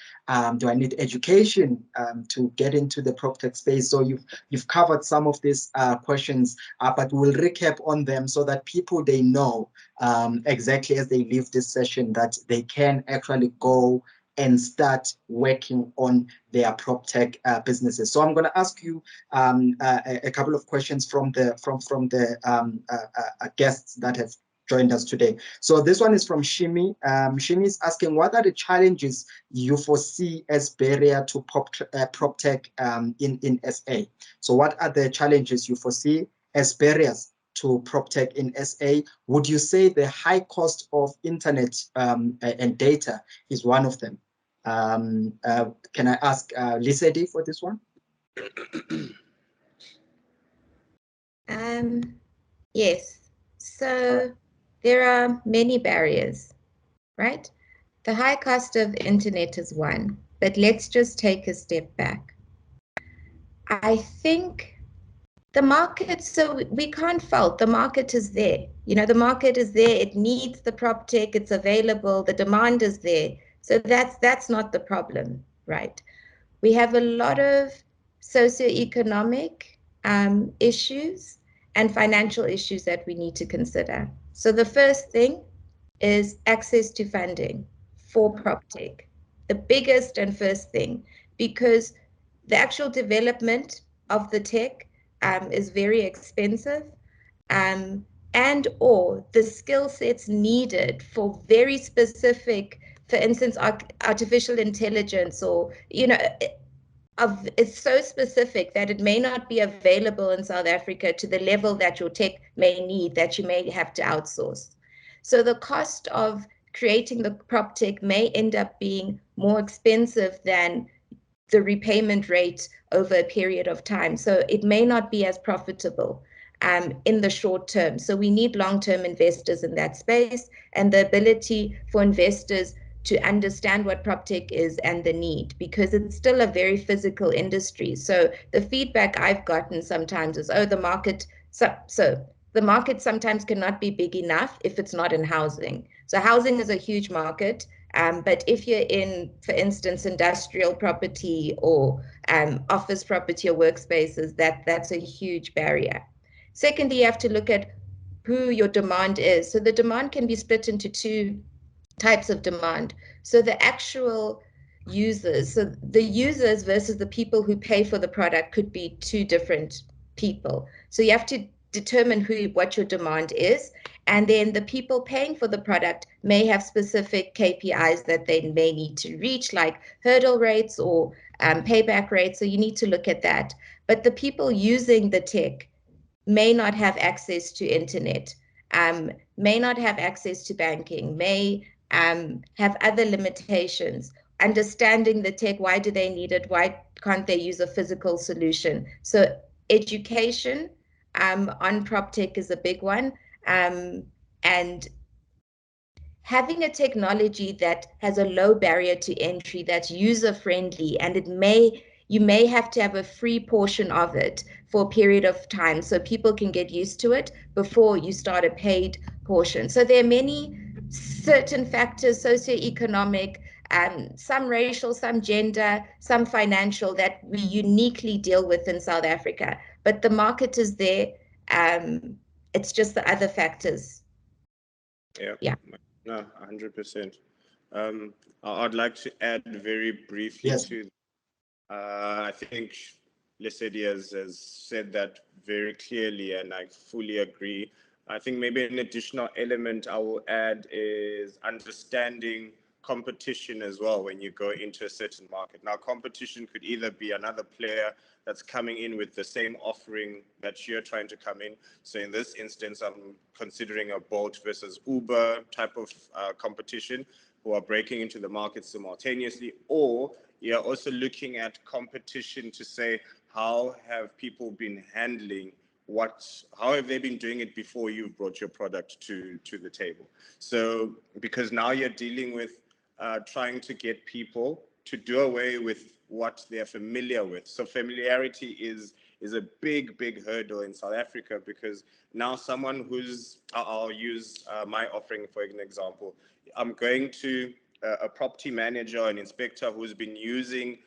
Do I need education to get into the PropTech space? So you've covered some of these questions, but we'll recap on them so that people, they know exactly as they leave this session that they can actually go and start working on their PropTech businesses. So I'm going to ask you a couple of questions from the guests that have joined us today. So this one is from Shimi. Shimi is asking, what are the challenges you foresee as barrier to PropTech in SA? So what are the challenges you foresee as barriers to PropTech in SA? Would you say the high cost of internet and data is one of them? Can I ask Lisedi for this one? Yes. So there are many barriers, right? The high cost of internet is one, but let's just take a step back. I think the market, so we can't fault, the market is there. The market is there, it needs the PropTech, it's available, the demand is there. So that's not the problem, right? We have a lot of socioeconomic issues and financial issues that we need to consider. So the first thing is access to funding for PropTech, the biggest and first thing, because the actual development of the tech is very expensive, and or the skill sets needed for very specific, for instance, artificial intelligence, or it's so specific that it may not be available in South Africa to the level that your tech may need, that you may have to outsource. So the cost of creating the PropTech may end up being more expensive than the repayment rate over a period of time. So it may not be as profitable in the short term. So we need long-term investors in that space, and the ability for investors to understand what PropTech is and the need, because it's still a very physical industry. So the feedback I've gotten sometimes is, oh, the market, so the market sometimes cannot be big enough if it's not in housing. So housing is a huge market, but if you're in, for instance, industrial property or office property or workspaces, that's a huge barrier. Secondly, you have to look at who your demand is. So the demand can be split into two types of demand. So the actual users, so the users versus the people who pay for the product could be two different people. So you have to determine what your demand is, and then the people paying for the product may have specific KPIs that they may need to reach, like hurdle rates or payback rates. So you need to look at that. But the people using the tech may not have access to internet, may not have access to banking, may have other limitations. Understanding the tech, why do they need it? Why can't they use a physical solution? So education on PropTech is a big one. And having a technology that has a low barrier to entry, that's user-friendly, and you may have to have a free portion of it for a period of time so people can get used to it before you start a paid portion. So there are many certain factors, socioeconomic, some racial, some gender, some financial, that we uniquely deal with in South Africa. But the market is there. It's just the other factors. Yeah. No, 100%. I'd like to add very briefly to, I think Lesedi has said that very clearly, and I fully agree. I think maybe an additional element I will add is understanding competition as well when you go into a certain market. Now, competition could either be another player that's coming in with the same offering that you're trying to come in. So in this instance, I'm considering a Bolt versus Uber type of competition who are breaking into the market simultaneously, or you're also looking at competition to say, how have people been handling how have they been doing it before you've brought your product to the table? So because now you're dealing with trying to get people to do away with what they're familiar with. So familiarity is a big hurdle in South Africa, because now someone I'll use my offering for an example. I'm going to a property manager, an inspector who's been using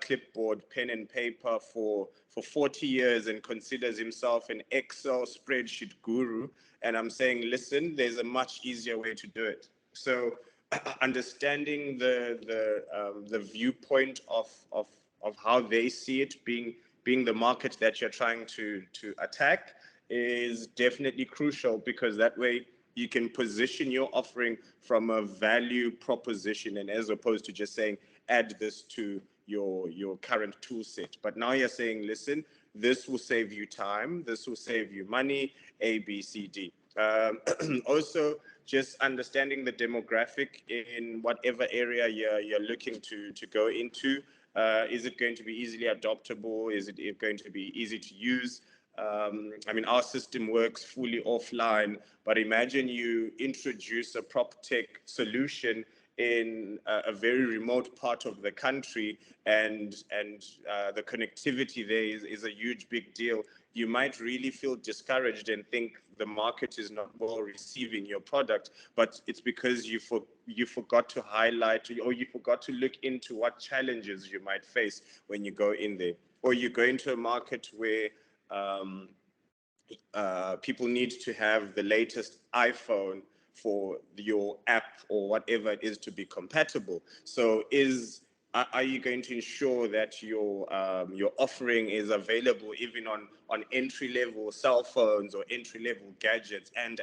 clipboard, pen and paper for 40 years and considers himself an Excel spreadsheet guru. And I'm saying, listen, there's a much easier way to do it. So understanding the viewpoint of how they see it, being the market that you're trying to attack, is definitely crucial, because that way you can position your offering from a value proposition, and as opposed to just saying, add this to your current tool set. But now you're saying, listen, this will save you time, this will save you money, A, B, C, D. Also, just understanding the demographic in whatever area you're looking to go into. Is it going to be easily adoptable? Is it going to be easy to use? I mean, our system works fully offline, but imagine you introduce a PropTech solution in a very remote part of the country, and the connectivity there is a huge big deal. You might really feel discouraged and think the market is not well receiving your product, but it's because you forgot to highlight, or you forgot to look into what challenges you might face when you go in there. Or you go into a market where people need to have the latest iPhone for your app or whatever it is to be compatible. So are you going to ensure that your offering is available even on entry-level cell phones or entry-level gadgets? And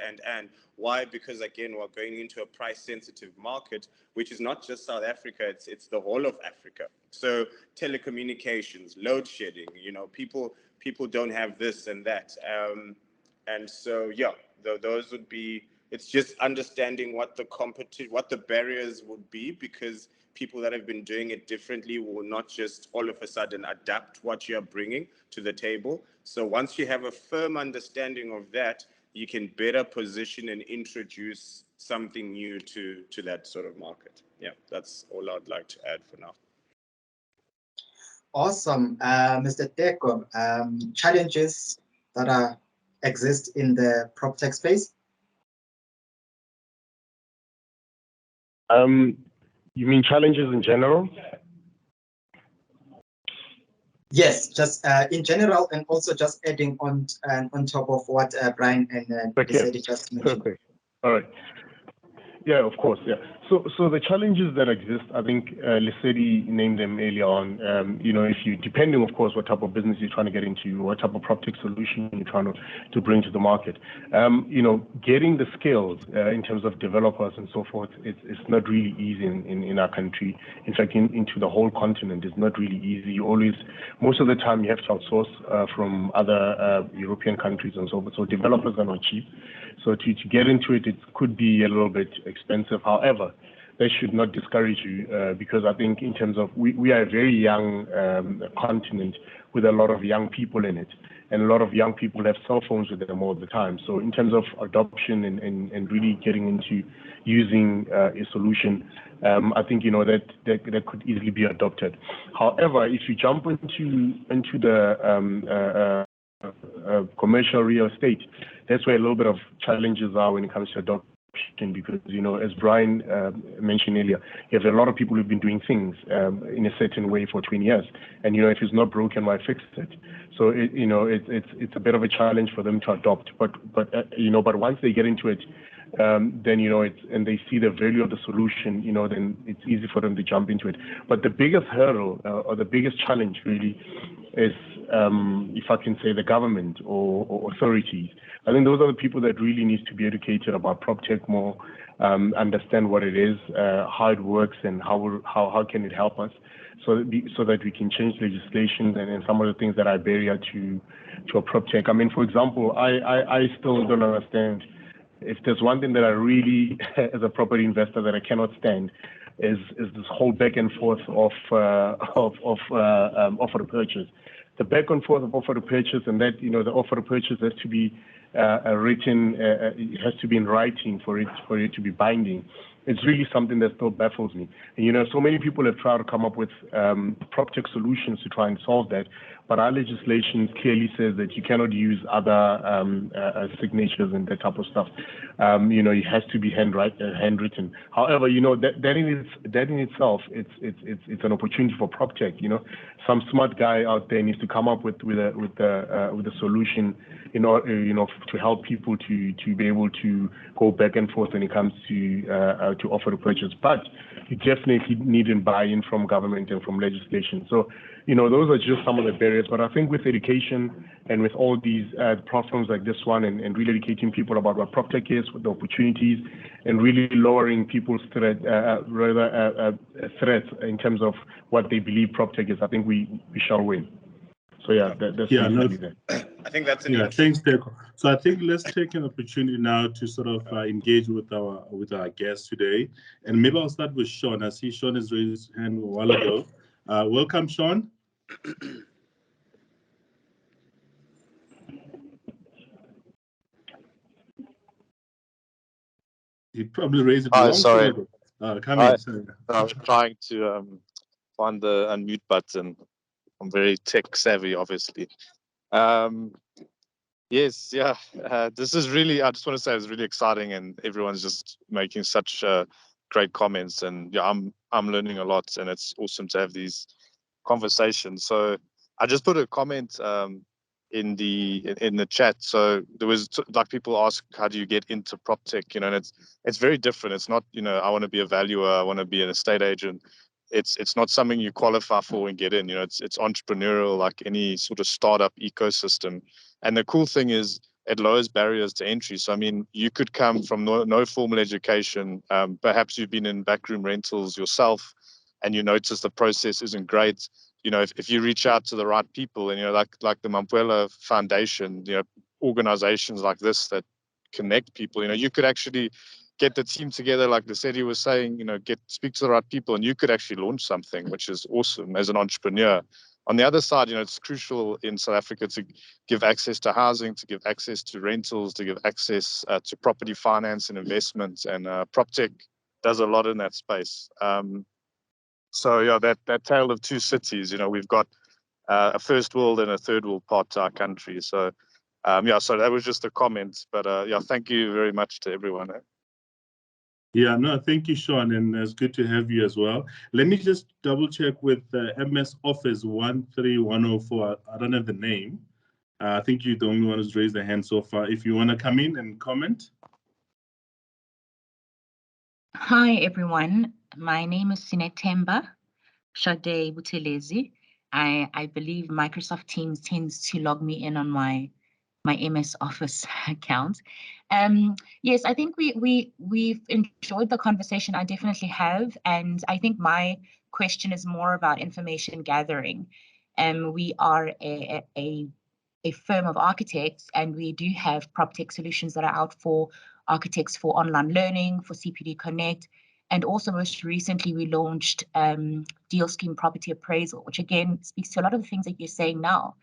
why? Because again, we're going into a price-sensitive market, which is not just South Africa, it's the whole of Africa. So telecommunications, load shedding, people don't have this and that. And so, yeah, those would be, it's just understanding what the barriers would be, because people that have been doing it differently will not just all of a sudden adapt what you're bringing to the table. So once you have a firm understanding of that, you can better position and introduce something new to that sort of market. Yeah, that's all I'd like to add for now. Awesome, Mr. Teko. Challenges that are exist in the PropTech space? You mean challenges in general? Yes, just in general, and also just adding on top of what Brian and Lesedi just mentioned. Perfect. All right. Yeah, of course. Yeah. So the challenges that exist, I think Lesedi named them earlier on. If you, depending, of course, what type of business you're trying to get into, what type of PropTech solution you're trying to bring to the market, getting the skills in terms of developers and so forth, it's not really easy in our country. In fact, into the whole continent, it's not really easy. You always, most of the time, you have to outsource from other European countries and so forth. So developers are not cheap. So to get into it, it could be a little bit expensive. However, that should not discourage you because I think in terms of we are a very young continent with a lot of young people in it. And a lot of young people have cell phones with them all the time. So in terms of adoption and really getting into using a solution, I think that could easily be adopted. However, if you jump into the commercial real estate, that's where a little bit of challenges are when it comes to adoption because, as Brian mentioned earlier, you have a lot of people who've been doing things in a certain way for 20 years. And, if it's not broken, why fix it? So, it's a bit of a challenge for them to adopt. But once they get into it, then, and they see the value of the solution, then it's easy for them to jump into it. But the biggest hurdle or the biggest challenge really is, if I can say, the government or authorities. I think those are the people that really need to be educated about PropTech more, understand what it is, how it works, and how can it help us, so that we can change legislation and some of the things that are barrier to a PropTech. I mean, for example, I still don't understand. If there's one thing that I really, as a property investor, that I cannot stand, is this whole back and forth of offer to purchase. The back and forth of offer to purchase, and that the offer to purchase has to be written, it has to be in writing for it to be binding. It's really something that still baffles me. And, so many people have tried to come up with PropTech solutions to try and solve that, but our legislation clearly says that you cannot use other signatures and that type of stuff. It has to be handwritten. However, that in itself, it's an opportunity for PropTech. Some smart guy out there needs to come up with a solution in order, to help people to be able to go back and forth when it comes to offer to purchase. But you definitely need buy-in from government and from legislation. So, those are just some of the barriers. But I think with education and with all these platforms like this one, and really educating people about what PropTech is, what the opportunities, and really lowering people's threats in terms of what they believe PropTech is, I think we shall win. So yeah, that's really that. I think that's thanks, Deco. So I think let's take an opportunity now to sort of engage with our guests today, and maybe I'll start with Sean. I see Sean has raised his hand a while ago. Welcome, Sean. He probably raised it long time ago. Come in. Sorry. I was trying to find the unmute button. I'm very tech savvy, obviously. Yes, yeah. This is really, I just want to say it's really exciting, and everyone's just making such great comments. And yeah, I'm learning a lot, and it's awesome to have these conversations. So I just put a comment in the chat. So there was like people ask, how do you get into PropTech? And it's very different. It's not, I want to be a valuer, I want to be an estate agent. It's not something you qualify for and get in. It's entrepreneurial, like any sort of startup ecosystem. And the cool thing is it lowers barriers to entry. So I mean, you could come from no formal education. Perhaps you've been in backroom rentals yourself, and you notice the process isn't great. If you reach out to the right people, and like the Mampeule Foundation, organizations like this that connect people, you could actually get the team together, like Lesedi was saying, speak to the right people, and you could actually launch something, which is awesome as an entrepreneur. On the other side, it's crucial in South Africa to give access to housing, to give access to rentals, to give access to property finance and investments, and PropTech does a lot in that space. So yeah, that tale of two cities, we've got a first world and a third world part to our country. So Yeah, so that was just a comment, but yeah, thank you very much to everyone. Yeah, no, thank you, Sean, and it's good to have you as well. Let me just double check with MS Office 13104. I don't have the name. I think you're the only one who's raised their hand so far. If you want to come in and comment. Hi, everyone. My name is Sinetemba Shade Butelezi. I believe Microsoft Teams tends to log me in on my MS Office account. Yes, I think we've enjoyed the conversation. I definitely have, and I think my question is more about information gathering. We are a firm of architects, and we do have PropTech solutions that are out for architects for online learning, for CPD Connect, and also most recently we launched Deal Scheme Property Appraisal, which again speaks to a lot of the things that you're saying now.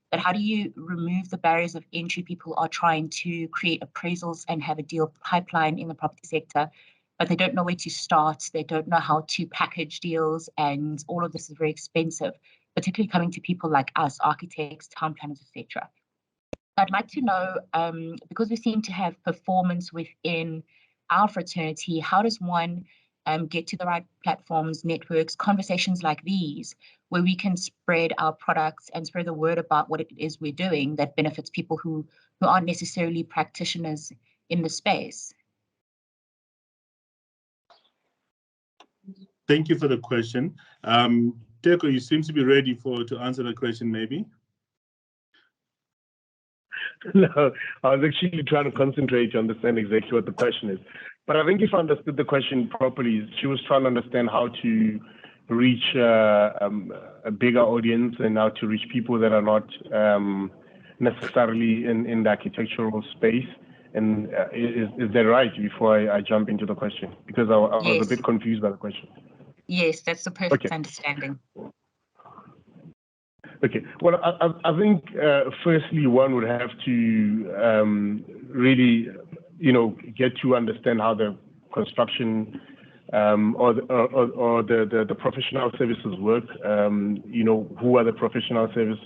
But how do you remove the barriers of entry? People are trying to create appraisals and have a deal pipeline in the property sector, but they don't know where to start. They don't know how to package deals, and all of this is very expensive, particularly coming to people like us, architects, town planners, etc. I'd like to know, because we seem to have performance within our fraternity, how does one get to the right platforms, networks, conversations like these, where we can spread our products and spread the word about what it is we're doing that benefits people who aren't necessarily practitioners in the space? Thank you for the question. Teko, you seem to be ready to answer the question, maybe? No, I was actually trying to concentrate to understand exactly what the question is. But I think if I understood the question properly, she was trying to understand how to reach a bigger audience and how to reach people that are not necessarily in the architectural space. And is that right, before I jump into the question? Because I was a bit confused by the question. Yes, that's the perfect understanding. Okay, well, I think firstly one would have to really, get to understand how the construction or the professional services work. Who are the professional service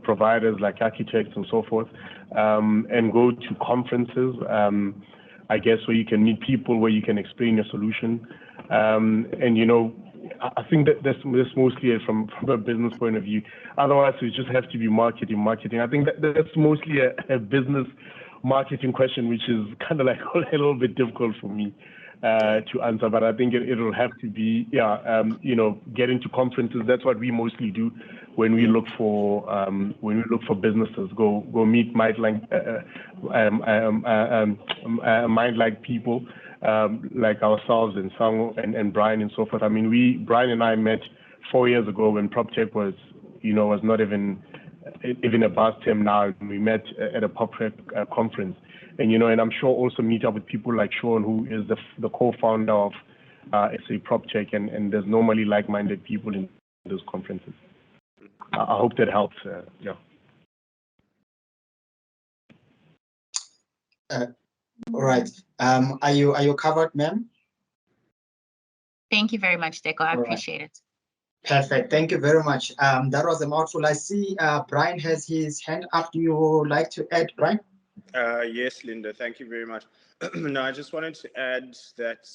providers like architects and so forth, and go to conferences, I guess, where you can meet people, where you can explain your solution, and I think that's mostly from a business point of view. Otherwise, it just have to be marketing. I think that's mostly a business marketing question, which is kind of like a little bit difficult for me to answer. But I think it'll have to be, getting to conferences. That's what we mostly do when we look for businesses. Go meet mind-like people. Like ourselves and Sango and Brian and so forth. I mean, Brian and I met 4 years ago when PropTech was not even a buzz term now. We met at a PropTech conference, and and I'm sure also meet up with people like Sean, who is the co-founder of SA PropTech, and there's normally like-minded people in those conferences. I hope that helps. Yeah. All right. Are you covered, ma'am? Thank you very much, Teko. I appreciate it. Perfect. Thank you very much. That was a mouthful. I see Brian has his hand up. Do you like to add, Brian? Yes, Linda. Thank you very much. No, I just wanted to add that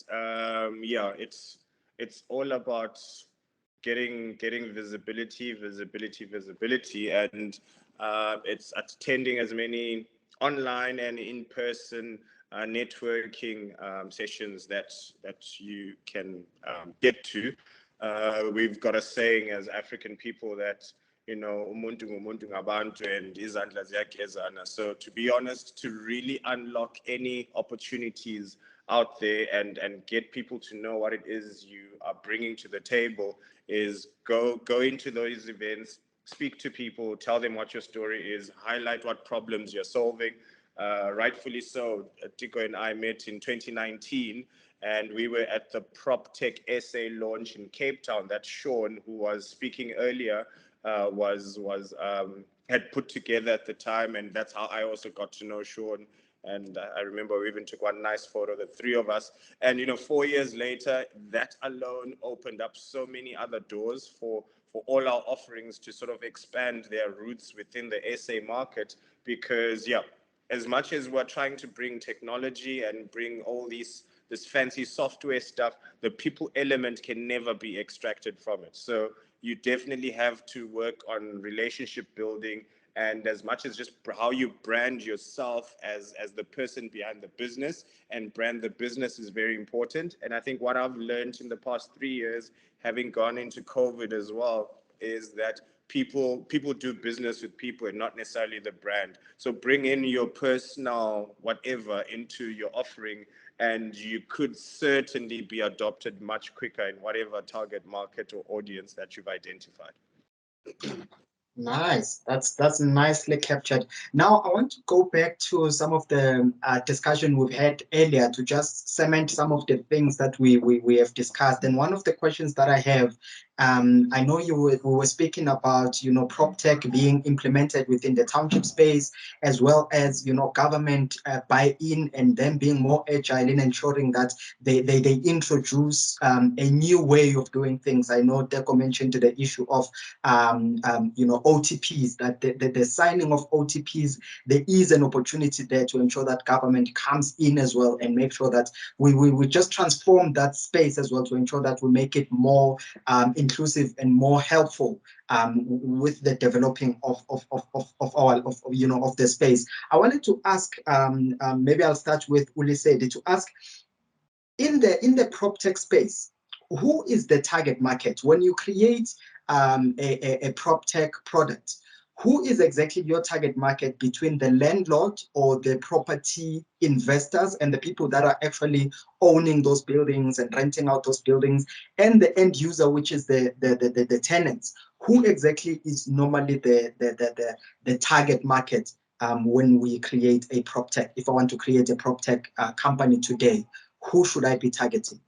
it's all about getting visibility, and it's attending as many online and in-person networking sessions that you can get to. We've got a saying as African people that umuntu ngumuntu ngabantu and izandla ziyagezana. So to be honest, to really unlock any opportunities out there and get people to know what it is you are bringing to the table is go into those events, speak to people, tell them what your story is, highlight what problems you're solving. Rightfully so, Tiko and I met in 2019, and we were at the PropTech SA launch in Cape Town that Sean, who was speaking earlier, had put together at the time, and that's how I also got to know Sean. And I remember we even took one nice photo, the three of us. And 4 years later, that alone opened up so many other doors for all our offerings to sort of expand their roots within the SA market, because yeah, as much as we're trying to bring technology and bring all this fancy software stuff, the people element can never be extracted from it. So you definitely have to work on relationship building, and as much as just how you brand yourself as the person behind the business, and brand the business is very important. And I think what I've learned in the past 3 years, having gone into COVID as well, is that people do business with people and not necessarily the brand. So bring in your personal whatever into your offering, and you could certainly be adopted much quicker in whatever target market or audience that you've identified. Nice. That's nicely captured. Now, I want to go back to some of the discussion we've had earlier to just cement some of the things that we have discussed. And one of the questions that I have, I know we were speaking about, PropTech being implemented within the township space, as well as, government buy-in and them being more agile in ensuring that they introduce a new way of doing things. I know Deco mentioned the issue of, OTPs, that the signing of OTPs, there is an opportunity there to ensure that government comes in as well and make sure that we just transform that space as well to ensure that we make it more inclusive and more helpful with the developing of the space. I wanted to ask, maybe I'll start with Ulisedi, to ask, in the PropTech space, who is the target market when you create a PropTech product? Who is exactly your target market between the landlord or the property investors and the people that are actually owning those buildings and renting out those buildings, and the end user, which is the tenants? Who exactly is normally the target market when we create a PropTech? If I want to create a PropTech company today, who should I be targeting?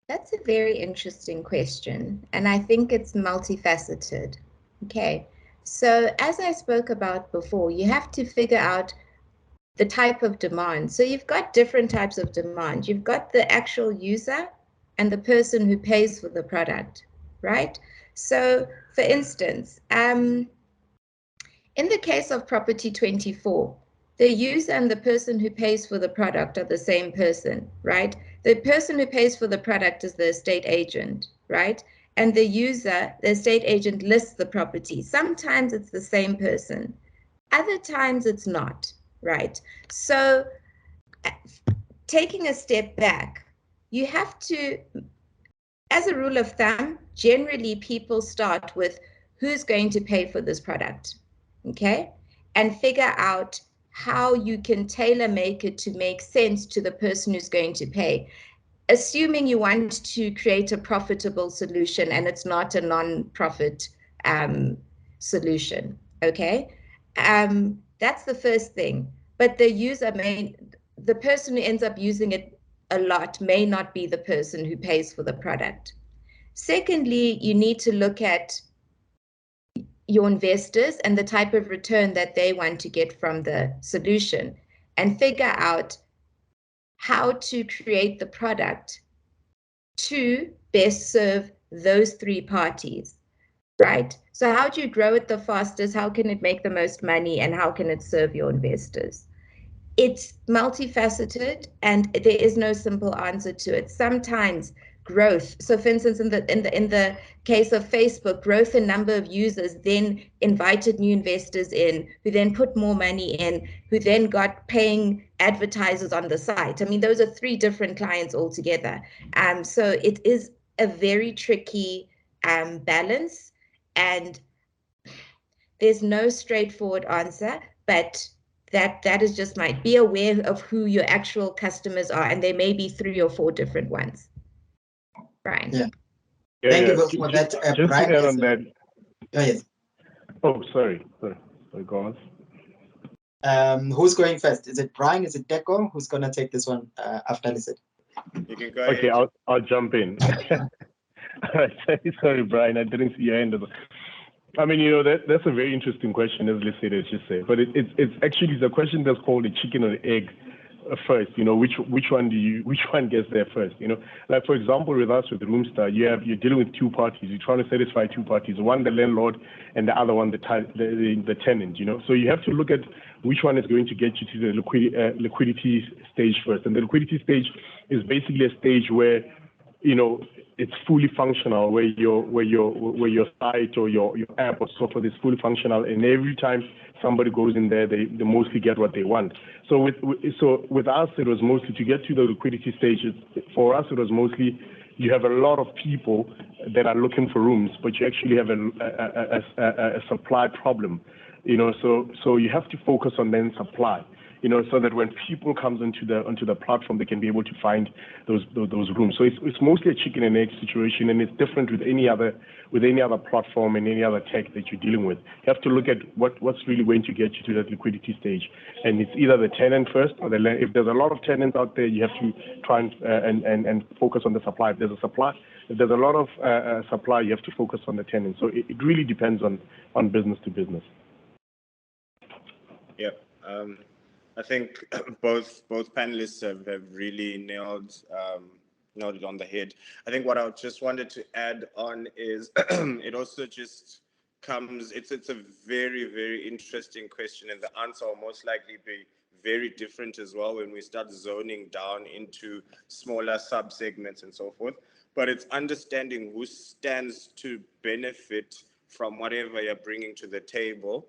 That's a very interesting question, and I think it's multifaceted. Okay, so as I spoke about before, you have to figure out the type of demand. So you've got different types of demand. You've got the actual user and the person who pays for the product, right? So for instance, in the case of Property 24, the user and the person who pays for the product are the same person, right? The person who pays for the product is the estate agent, right? And the user, the estate agent, lists the property. Sometimes it's the same person. Other times it's not, right? So taking a step back, you have to, as a rule of thumb, generally people start with who's going to pay for this product, okay? And figure out how you can tailor make it to make sense to the person who's going to pay, assuming you want to create a profitable solution and it's not a non-profit solution, okay? That's the first thing. But the person who ends up using it a lot may not be the person who pays for the product. Secondly, you need to look at your investors and the type of return that they want to get from the solution, and figure out how to create the product to best serve those three parties, right? So how do you grow it the fastest? How can it make the most money? And how can it serve your investors? It's multifaceted, and there is no simple answer to it. Sometimes growth, so for instance, in the case of Facebook, growth in number of users then invited new investors in, who then put more money in, who then got paying advertisers on the site. I mean, those are three different clients altogether. So it is a very tricky balance, and there's no straightforward answer, but that is just be aware of who your actual customers are, and there may be 3 or 4 different ones. Brian. Yeah. Thank you for that, just Brian. To add on that. Oh, yes. Oh, sorry, go on. Who's going first? Is it Brian? Is it Deco? Who's gonna take this one after Lizette? You can go ahead. Okay, I'll jump in. Sorry, Brian, I didn't see your hand. I mean, that's a very interesting question, as Lizette has just said. But it's actually the question that's called a chicken or egg first? You know, which one gets there first? You know, like for example, with us with Roomstar, you're dealing with two parties. You're trying to satisfy two parties, one the landlord and the other one the tenant. You know, so you have to look at which one is going to get you to the liquidity stage first. And the liquidity stage is basically a stage where, you know, it's fully functional, where your site or your app or so forth is fully functional, and every time somebody goes in there, they mostly get what they want. So with us, it was mostly to get to the liquidity stages. For us, it was mostly you have a lot of people that are looking for rooms, but you actually have a supply problem. You know, so you have to focus on then supply. You know, so that when people comes onto the platform, they can be able to find those rooms. So it's mostly a chicken and egg situation, and it's different with any other platform and any other tech that you're dealing with. You have to look at what's really going to get you to that liquidity stage, and it's either the tenant first or the land. If there's a lot of tenants out there, you have to try and focus on the supply. If there's a lot of supply, you have to focus on the tenant. So it really depends on business to business. Yeah. I think both panelists have really nailed it on the head. I think what I just wanted to add on is it also just comes, it's a very, very interesting question, and the answer will most likely be very different as well when we start zoning down into smaller sub-segments and so forth. But it's understanding who stands to benefit from whatever you're bringing to the table,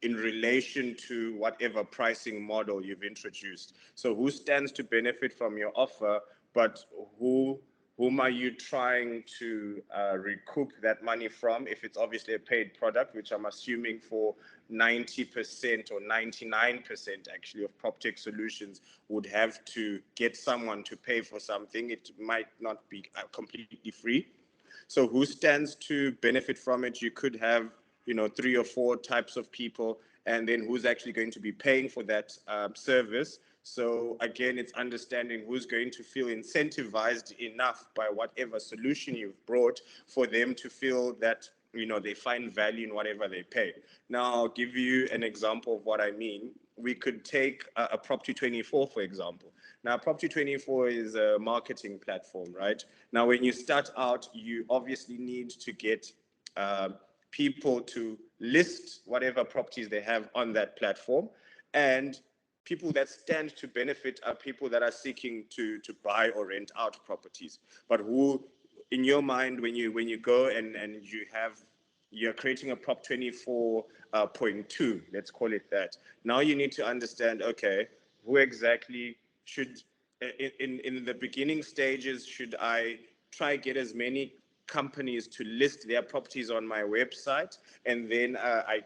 in relation to whatever pricing model you've introduced. So who stands to benefit from your offer, but whom are you trying to recoup that money from? If it's obviously a paid product, which I'm assuming for 90% or 99% actually of PropTech solutions would have to get someone to pay for something. It might not be completely free. So who stands to benefit from it? You could have, you know, 3 or 4 types of people, and then who's actually going to be paying for that service. So again, it's understanding who's going to feel incentivized enough by whatever solution you've brought for them to feel that, you know, they find value in whatever they pay. Now, I'll give you an example of what I mean. We could take a Prop24, for example. Now, Prop24 is a marketing platform, right? Now, when you start out, you obviously need to get people to list whatever properties they have on that platform, and people that stand to benefit are people that are seeking to buy or rent out properties. But who, in your mind, when you go and you're creating a Prop 24.2, let's call it that. Now you need to understand, okay, who exactly should, in the beginning stages, should I try get as many companies to list their properties on my website, and then I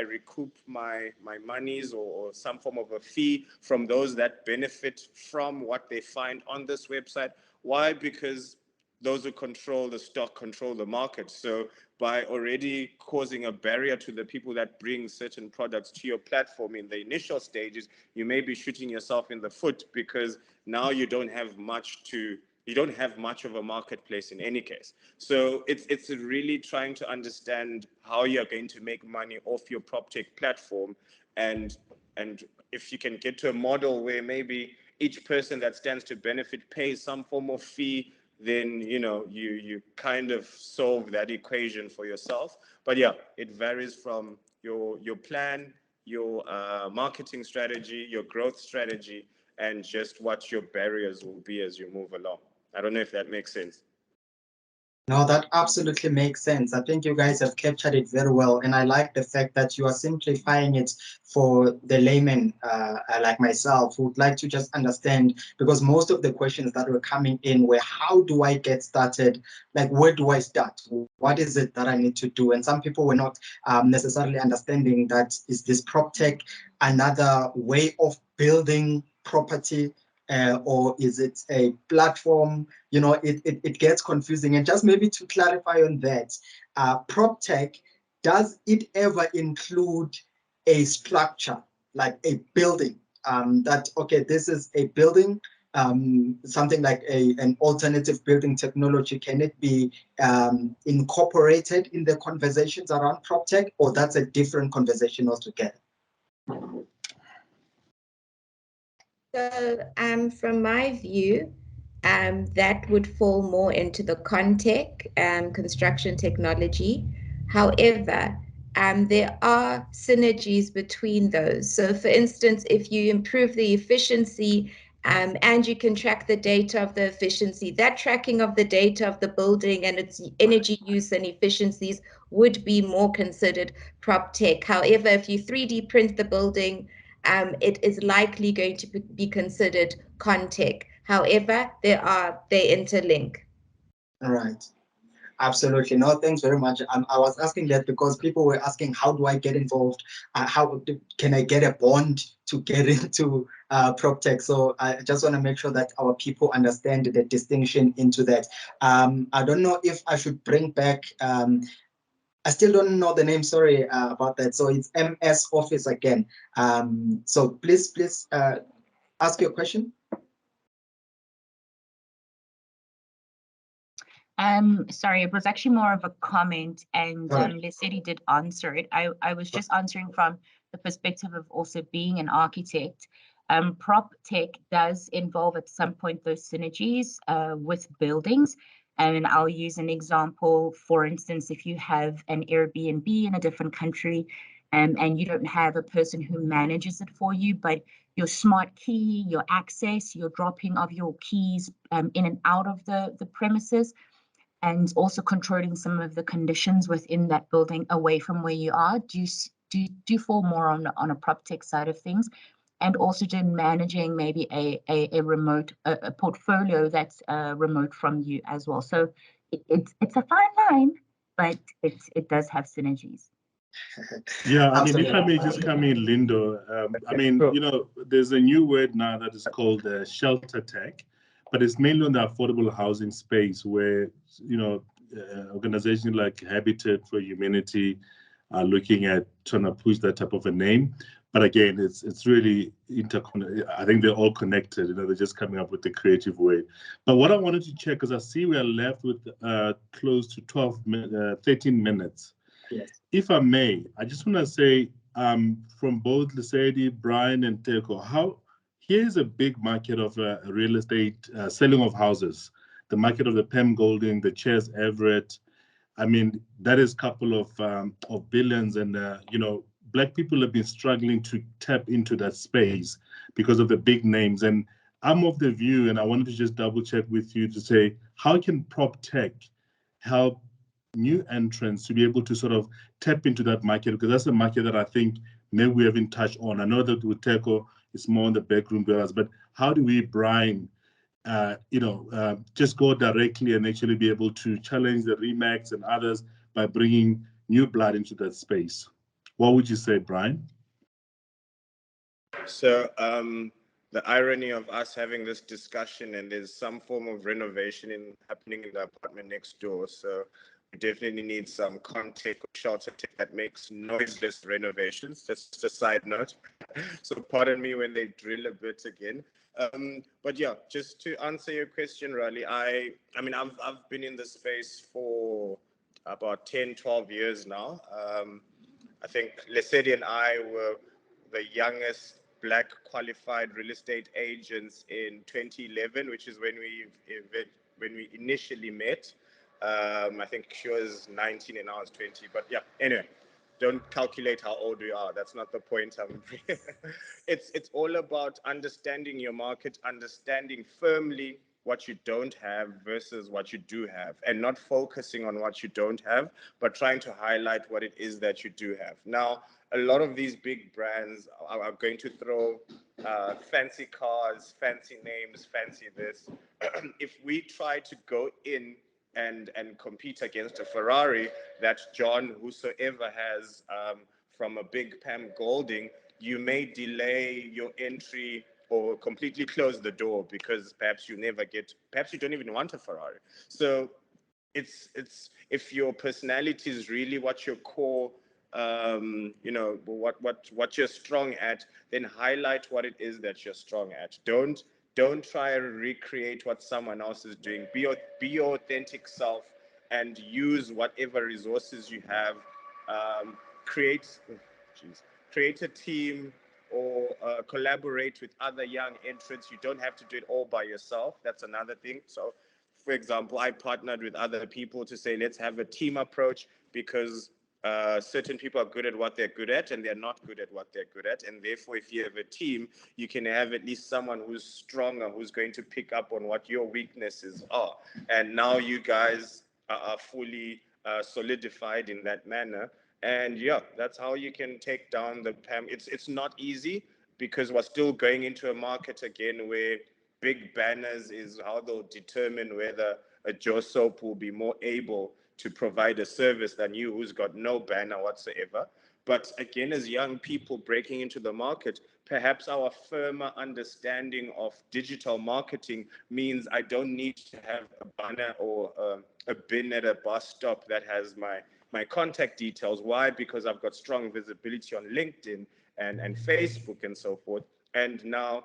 recoup my monies or some form of a fee from those that benefit from what they find on this website. Why? Because those who control the stock control the market. So by already causing a barrier to the people that bring certain products to your platform in the initial stages, you may be shooting yourself in the foot, because now you don't have much of a marketplace in any case. So it's really trying to understand how you're going to make money off your PropTech platform, and if you can get to a model where maybe each person that stands to benefit pays some form of fee, then you kind of solve that equation for yourself. But yeah, it varies from your plan, your marketing strategy, your growth strategy, and just what your barriers will be as you move along. I don't know if that makes sense. No, that absolutely makes sense. I think you guys have captured it very well. And I like the fact that you are simplifying it for the layman like myself, who would like to just understand, because most of the questions that were coming in were, how do I get started? Like, where do I start? What is it that I need to do? And some people were not necessarily understanding that, is this PropTech another way of building property? Or is it a platform? It gets confusing. And just maybe to clarify on that, PropTech, does it ever include a structure, like a building, that, okay, this is a building, something like an alternative building technology? Can it be incorporated in the conversations around PropTech, or that's a different conversation altogether? So from my view, that would fall more into the ConTech construction technology. However, there are synergies between those. So for instance, if you improve the efficiency and you can track the data of the efficiency, that tracking of the data of the building and its energy use and efficiencies would be more considered PropTech. However, if you 3D print the building, it is likely going to be considered ConTech. However, they interlink. All right. Absolutely. No, thanks very much. I was asking that because people were asking, how do I get involved? Can I get a bond to get into PropTech? So I just want to make sure that our people understand the distinction into that. I don't know if I should bring back, I still don't know the name, sorry about that. So it's MS Office again. So please ask your question. Sorry, it was actually more of a comment, and Lesedi did answer it. I was just answering from the perspective of also being an architect. PropTech does involve at some point those synergies with buildings. And I'll use an example. For instance, if you have an Airbnb in a different country and you don't have a person who manages it for you, but your smart key, your access, your dropping of your keys in and out of the premises, and also controlling some of the conditions within that building away from where you are, do fall more on a PropTech side of things. And also just managing maybe a remote a portfolio that's remote from you as well. So it's a fine line, but it does have synergies. Yeah, I mean, if I may just come in, Lindo, I mean, you know, there's a new word now that is called shelter tech, but it's mainly on the affordable housing space where, you know, organizations like Habitat for Humanity are looking at trying to push that type of a name. But again, it's really interconnected. I think they're all connected. You know, they're just coming up with the creative way. But what I wanted to check, because I see we are left with close to 13 minutes. Yes. If I may, I just want to say from both Lesedi, Brian, and Teko, here's a big market of real estate selling of houses. The market of the Pem Golding, the Chairs Everett. I mean, that is a couple of billions, and you know, Black people have been struggling to tap into that space because of the big names. And I'm of the view, and I wanted to just double check with you to say, how can PropTech help new entrants to be able to sort of tap into that market? Because that's a market that I think maybe we haven't touched on. I know that with Teko, it's more on the backroom dwellers, but how do we, Brian, just go directly and actually be able to challenge the Remax and others by bringing new blood into that space? What would you say, Brian? So the irony of us having this discussion, and there's some form of renovation happening in the apartment next door. So we definitely need some ConTech or shelter tech that makes noiseless renovations. Just a side note. So pardon me when they drill a bit again. But yeah, just to answer your question, Riley, I mean, I've been in this space for about 10, 12 years now. I think Lesedi and I were the youngest Black qualified real estate agents in 2011, which is when we initially met. I think she was 19 and I was 20. But yeah, anyway, don't calculate how old we are. That's not the point. It's all about understanding your market, understanding firmly what you don't have versus what you do have, and not focusing on what you don't have, but trying to highlight what it is that you do have. Now, a lot of these big brands are going to throw fancy cars, fancy names, fancy this. If we try to go in and compete against a Ferrari that John whosoever has from a big Pam Golding, you may delay your entry or completely close the door because perhaps you don't even want a Ferrari. So it's if your personality is really what your core, what you're strong at, then highlight what it is that you're strong at. Don't try to recreate what someone else is doing. Be your authentic self and use whatever resources you have. Create a team or collaborate with other young entrants. You don't have to do it all by yourself. That's another thing. So, for example, I partnered with other people to say, let's have a team approach, because certain people are good at what they're good at and they're not good at what they're good at. And therefore, if you have a team, you can have at least someone who's stronger, who's going to pick up on what your weaknesses are. And now you guys are fully solidified in that manner. And yeah, that's how you can take down the PAM. It's not easy, because we're still going into a market again where big banners is how they'll determine whether a Joe Soap will be more able to provide a service than you, who's got no banner whatsoever. But again, as young people breaking into the market, perhaps our firmer understanding of digital marketing means I don't need to have a banner or a bin at a bus stop that has my contact details. Why? Because I've got strong visibility on LinkedIn and Facebook and so forth. And now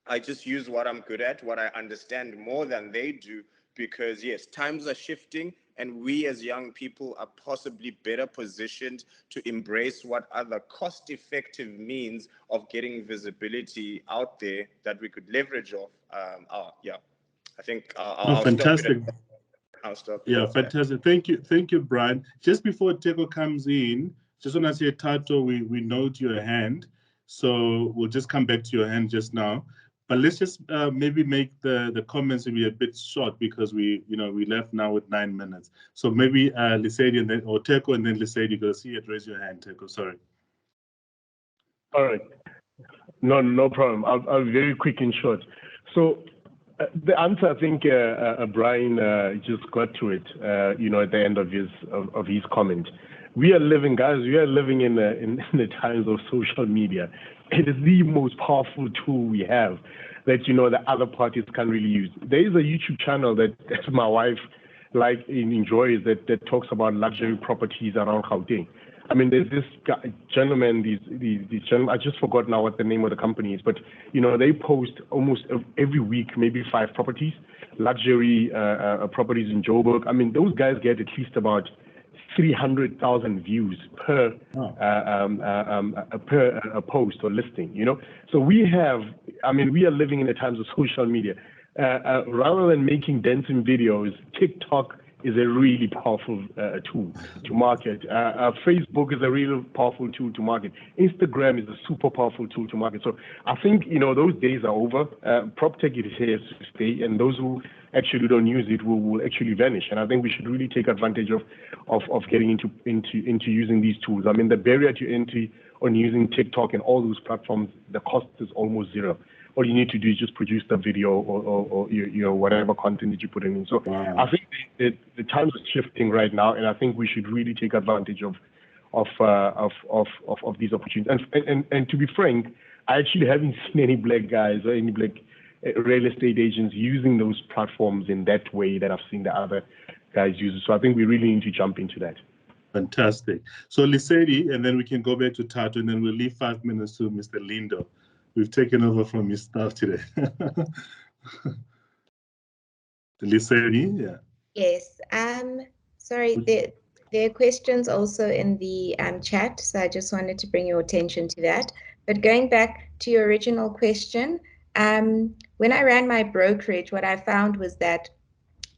I just use what I'm good at, what I understand more than they do, because yes, times are shifting, and we as young people are possibly better positioned to embrace what other cost-effective means of getting visibility out there that we could leverage off. Yeah, I think I'll fantastic. stop it. I'll stop. Yeah, fantastic. Thank you, Brian. Just before Teko comes in, just want to say, Tato, we note your hand, so we'll just come back to your hand just now. But let's just maybe make the comments maybe a bit short, because we left now with 9 minutes. So maybe Lesedi and then, or Teko and then Lesedi, because I see you raise your hand, Teko. Sorry. All right. No problem. I'll be very quick and short. So the answer, I think Brian just got to it, at the end of his comment. We are living, guys, in the times of social media. It is the most powerful tool we have that, the other parties can really use. There is a YouTube channel that my wife enjoys that talks about luxury properties around Gauteng. I mean, there's this gentleman, these gentlemen, I just forgot now what the name of the company is, but, they post almost every week, maybe 5 properties, luxury properties in Joburg. I mean, those guys get at least about 300,000 views per post or listing, So we are living in the times of social media. Rather than making dancing videos, TikTok is a really powerful tool to market. Facebook is a really powerful tool to market. Instagram is a super powerful tool to market. So I think, those days are over. PropTech is here to stay, and those who actually don't use it will actually vanish. And I think we should really take advantage of getting into using these tools. I mean, the barrier to entry on using TikTok and all those platforms, the cost is almost zero. All you need to do is just produce the video or whatever content that you put in. So wow. I think the times are shifting right now, and I think we should really take advantage of these opportunities. And to be frank, I actually haven't seen any black guys or any black real estate agents using those platforms in that way that I've seen the other guys use it. So I think we really need to jump into that. Fantastic. So Lesedi, and then we can go back to Tato, and then we'll leave 5 minutes to Mr. Lindo. We've taken over from his staff today. Lesedi, yeah. Yes. Sorry, there are questions also in the chat, so I just wanted to bring your attention to that. But going back to your original question, when I ran my brokerage, what I found was that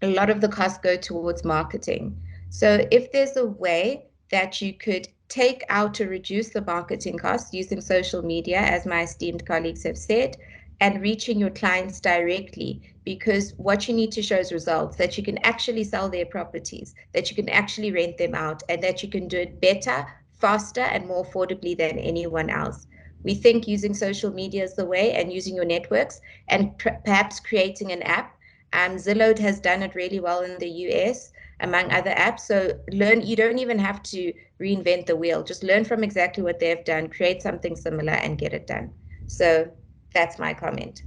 a lot of the costs go towards marketing. So if there's a way that you could take out to reduce the marketing costs using social media, as my esteemed colleagues have said, and reaching your clients directly, because what you need to show is results, that you can actually sell their properties, that you can actually rent them out, and that you can do it better, faster, and more affordably than anyone else. We think using social media is the way, and using your networks, and perhaps creating an app. Zillow has done it really well in the US, among other apps. So you don't even have to reinvent the wheel. Just learn from exactly what they've done, create something similar, and get it done. So that's my comment.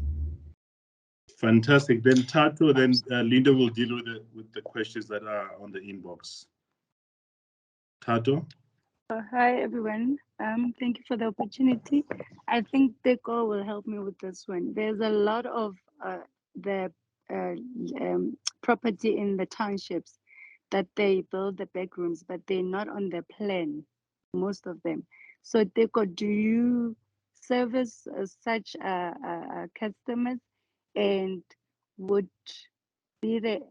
Fantastic. Then Tato, then Linda will deal with the questions that are on the inbox. Tato? Hi, everyone. Thank you for the opportunity. I think Teko will help me with this one. There's a lot of the property in the townships that they build the bedrooms, but they're not on the plan, most of them. So Teko, do you service such customers, and would maybe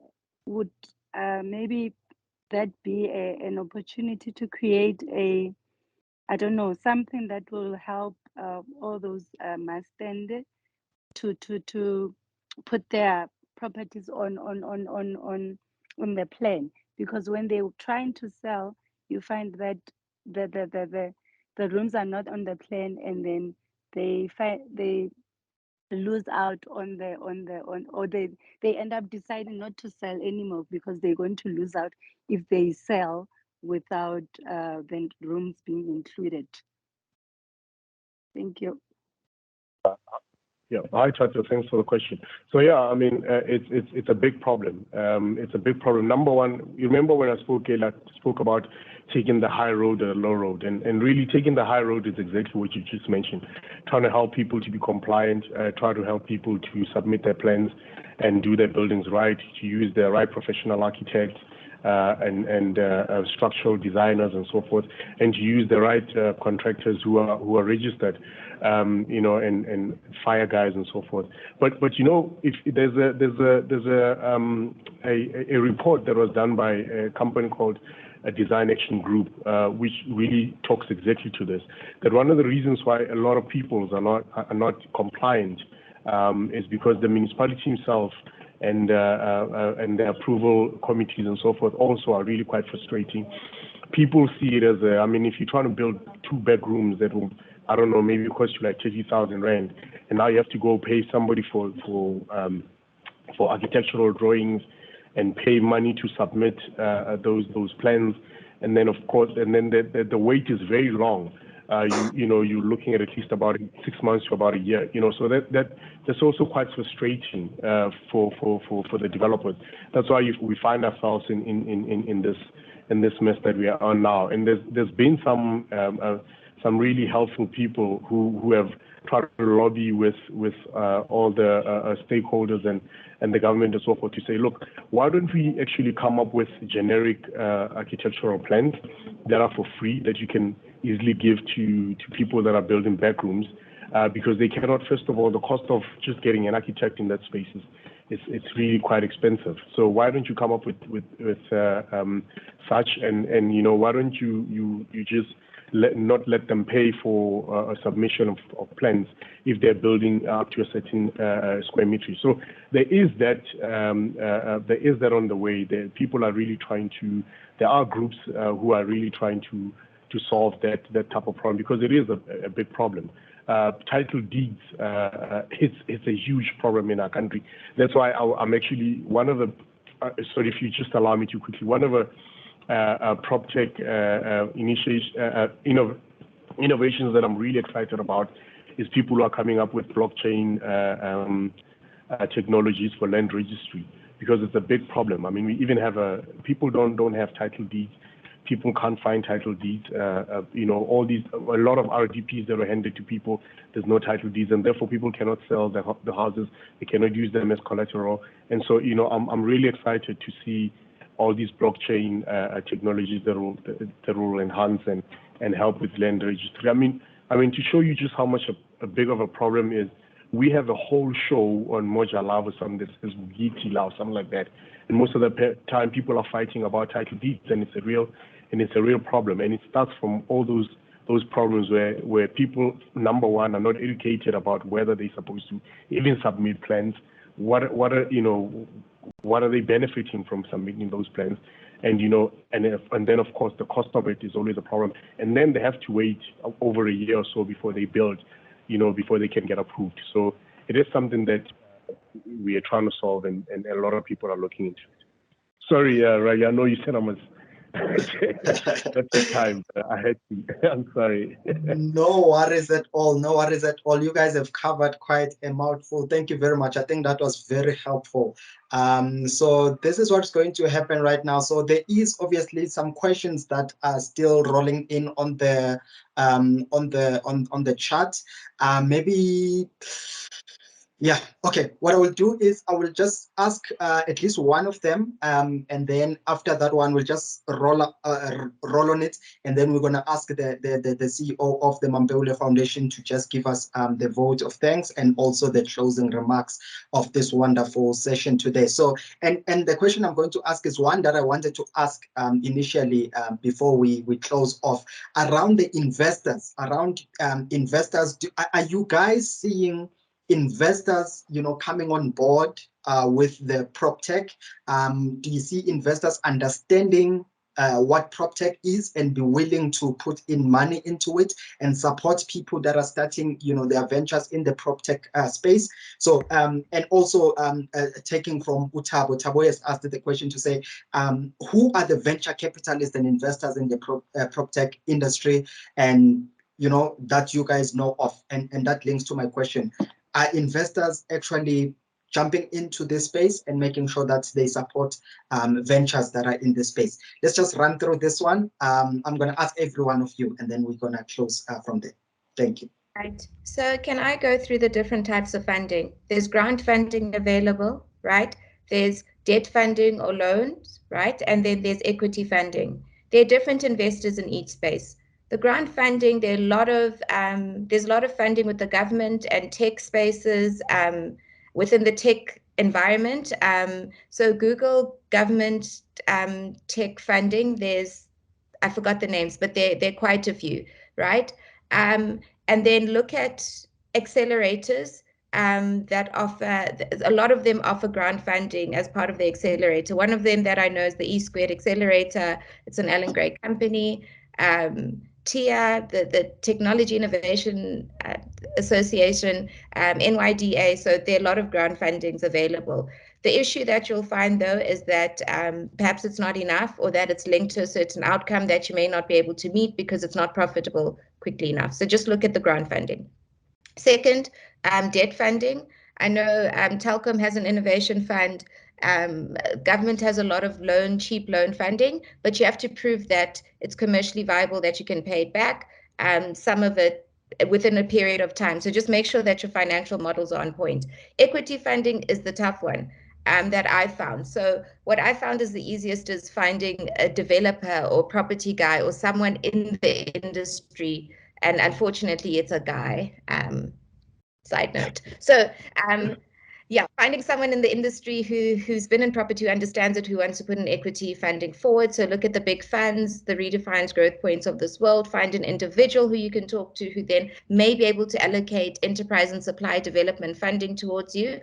that be an opportunity to create a, I don't know, something that will help all those Mastende to put their properties on the plan, because when they're trying to sell, you find that the rooms are not on the plan, and then they lose out on or they end up deciding not to sell anymore because they're going to lose out if they sell without the rooms being included. Thank you. Yeah, hi Chato, thanks for the question. So yeah, I mean, it's a big problem. It's a big problem. Number one, you remember when I spoke about taking the high road or the low road, and really taking the high road is exactly what you just mentioned. Trying to help people to be compliant, try to help people to submit their plans and do their buildings right, to use the right professional architects and structural designers and so forth, and to use the right contractors who are registered. You know, and fire guys and so forth. But you know, if there's a report that was done by a company called a Design Action Group, which really talks exactly to this. That one of the reasons why a lot of people are not compliant is because the municipality himself and the approval committees and so forth also are really quite frustrating. People see it as I mean, if you're trying to build 2 bedrooms that will, I don't know, maybe cost you like 30,000 rand, and now you have to go pay somebody for architectural drawings and pay money to submit those plans, and then of course, and then the wait is very long. You know, you're looking at least about 6 months to about a year. You know, so that's also quite frustrating for the developers. That's why we find ourselves in this mess that we are on now. And there's been some really helpful people who have tried to lobby with all the stakeholders and the government and so forth to say, look, why don't we actually come up with generic architectural plans that are for free, that you can easily give to people that are building bedrooms, because they cannot, first of all, the cost of just getting an architect in that space it's really quite expensive. So why don't you come up with such, and you know, why don't you just not let them pay for a submission of plans if they're building up to a certain square meters. So there is that on the way. People are really trying to. There are groups who are really trying to solve that type of problem, because it is a big problem. Title deeds, it's a huge problem in our country. That's why I'm actually one of the. Sorry, if you just allow me to quickly, one of the PropTech innovations that I'm really excited about is people who are coming up with blockchain technologies for land registry, because it's a big problem. I mean, we even have people don't have title deeds. People can't find title deeds. You know, a lot of RDPs that are handed to people, there's no title deeds, and therefore people cannot sell the houses. They cannot use them as collateral. And so, you know, I'm really excited to see all these blockchain technologies that will enhance and help with land registry. I mean, to show you just how much a big of a problem is, we have a whole show on Moja Love or something that says Giti Love, something like that. And most of the time, people are fighting about title deeds, and it's a real problem. And it starts from all those problems where people, number one, are not educated about whether they're supposed to even submit plans. What are they benefiting from submitting those plans? And you know, and then of course the cost of it is always a problem. And then they have to wait over a year or so before they build, you know, before they can get approved. So it is something that we are trying to solve, and a lot of people are looking into it. Sorry, Riley, I know you said I must. That's the time. I had to. I'm sorry. No worries at all. No worries at all. You guys have covered quite a mouthful. Thank you very much. I think that was very helpful. So this is what's going to happen right now. So there is obviously some questions that are still rolling in on the chat. Maybe Yeah, okay. What I will do is I will just ask at least one of them, and then after that one, we'll just roll on it, and then we're gonna ask the CEO of the Mampeule Foundation to just give us the vote of thanks and also the closing remarks of this wonderful session today. So, and the question I'm going to ask is one that I wanted to ask initially before we close off, around the investors. Investors, are you guys seeing investors, coming on board with the PropTech? Do you see investors understanding what PropTech is and be willing to put in money into it and support people that are starting, their ventures in the PropTech space? So, and also taking from Utabo, Tabo has asked the question to say, who are the venture capitalists and investors in the PropTech industry, and that you guys know of? And that links to my question. Are investors actually jumping into this space and making sure that they support ventures that are in this space? Let's just run through this one. I'm going to ask every one of you, and then we're going to close from there. Thank you. Right. So can I go through the different types of funding? There's grant funding available, right? There's debt funding or loans, right? And then there's equity funding. There are different investors in each space. The grant funding, there's a lot of funding with the government and tech spaces within the tech environment. So Google government tech funding, I forgot the names, but there are quite a few, right? And then look at accelerators that offer, a lot of them offer grant funding as part of the accelerator. One of them that I know is the E2 Accelerator. It's an Alan Gray company. TIA, the Technology Innovation Association, NYDA. So there are a lot of grant fundings available. The issue that you'll find, though, is that perhaps it's not enough, or that it's linked to a certain outcome that you may not be able to meet because it's not profitable quickly enough. So just look at the grant funding. Second, debt funding. I know Telkom has an innovation fund. Government has a lot of cheap loan funding, but you have to prove that it's commercially viable, that you can pay it back, some of it within a period of time. So just make sure that your financial models are on point. Equity funding is the tough one that I found. So what I found is the easiest is finding a developer or property guy or someone in the industry, and unfortunately it's a guy. Side note. So yeah, finding someone in the industry who's been in property, who understands it, who wants to put an equity funding forward. So look at the big funds, the Redefined Growth Points of this world. Find an individual who you can talk to, who then may be able to allocate enterprise and supply development funding towards you,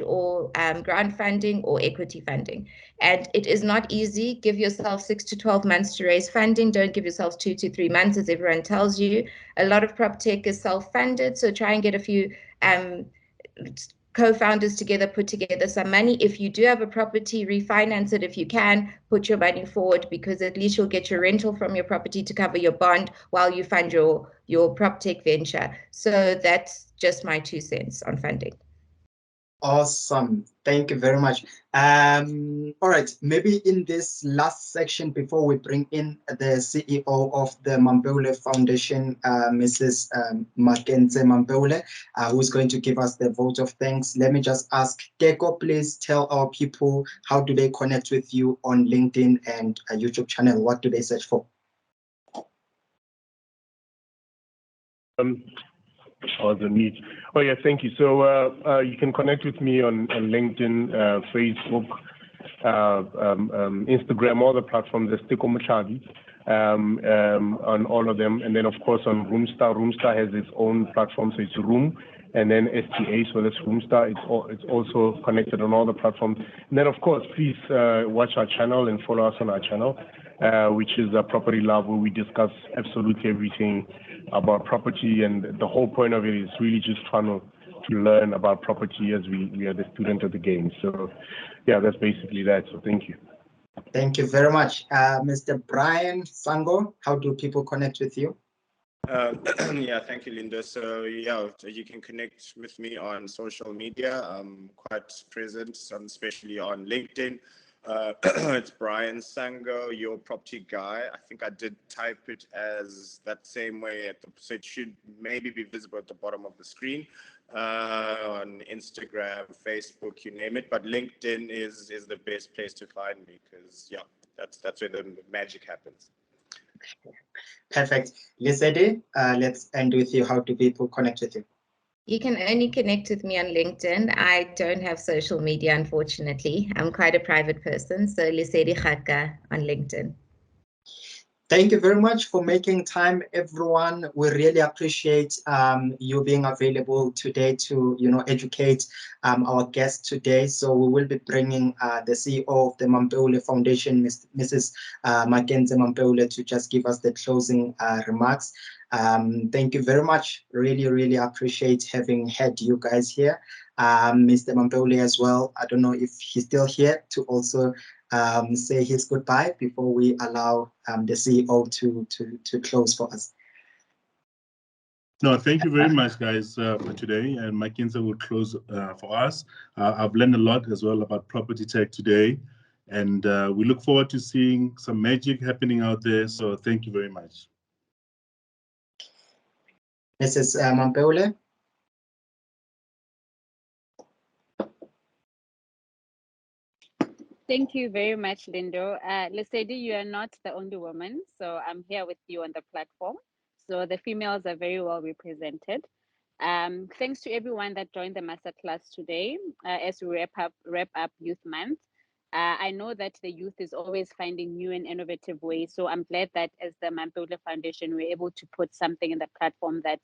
or grant funding or equity funding. And it is not easy. Give yourself 6 to 12 months to raise funding. Don't give yourself 2 to 3 months, as everyone tells you. A lot of PropTech is self-funded, so try and get a few co-founders together, put together some money. If you do have a property, refinance it if you can, put your money forward, because at least you'll get your rental from your property to cover your bond while you fund your PropTech venture. So that's just my 2 cents on funding. Awesome. Thank you very much. All right, maybe in this last section, before we bring in the CEO of the Mampeule Foundation, Mrs. Makenze Mampeule, who's going to give us the vote of thanks, let me just ask Keko, please tell our people, how do they connect with you on LinkedIn and a YouTube channel? What do they search for? Oh yeah, thank you. So you can connect with me on LinkedIn, Facebook, Instagram, all the platforms. There's Teko Mochabi on all of them, and then of course on Roomstar. Roomstar has its own platform, so it's Room, and then STA. So that's Roomstar. It's also connected on all the platforms. And then of course, please watch our channel and follow us on our channel, which is Property Lab, where we discuss absolutely everything about property, and the whole point of it is really just trying to learn about property as we are the student of the game. So yeah, that's basically that. So thank you. Thank you very much. Mr. Brian Sango, how do people connect with you? Yeah, thank you, Linda. So yeah, you can connect with me on social media. I'm quite present, especially on LinkedIn. It's Brian Sango, your property guy. I think I did type it as that same way so it should maybe be visible at the bottom of the screen. on Instagram, Facebook, you name it. But LinkedIn is the best place to find me because, yeah, that's where the magic happens. Perfect. Lesedi, let's end with you. How do people connect with you? You can only connect with me on LinkedIn. I don't have social media, unfortunately. I'm quite a private person, so Lesedi Khaka on LinkedIn. Thank you very much for making time, everyone. We really appreciate you being available today to, educate our guest today. So we will be bringing the CEO of the Mampeule Foundation, Mrs. Mackenzie Mampeule, to just give us the closing remarks. Thank you very much. Really, really appreciate having had you guys here. Mr. Mampeule as well. I don't know if he's still here to also say his goodbye before we allow the CEO to close for us. No, thank you very much, guys, for today. And Mackenzie will close for us. I've learned a lot as well about property tech today, and we look forward to seeing some magic happening out there. So thank you very much. Mrs. Mampeule. Thank you very much, Lindo. Lesedi, you are not the only woman, so I'm here with you on the platform. So the females are very well represented. Thanks to everyone that joined the masterclass today as we wrap up Youth Month. I know that the youth is always finding new and innovative ways. So I'm glad that as the Mampeule Foundation, we're able to put something in the platform that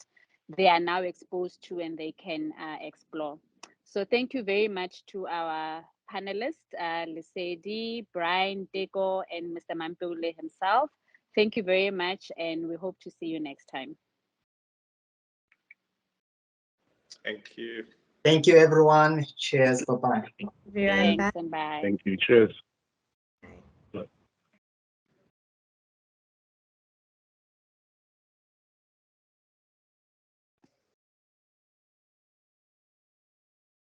they are now exposed to and they can explore. So thank you very much to our panelists, Lesedi, Brian, Dego, and Mr. Mampeule himself. Thank you very much, and we hope to see you next time. Thank you. Thank you, everyone. Cheers. Bye-bye. Thanks, and bye. Thank you. Cheers.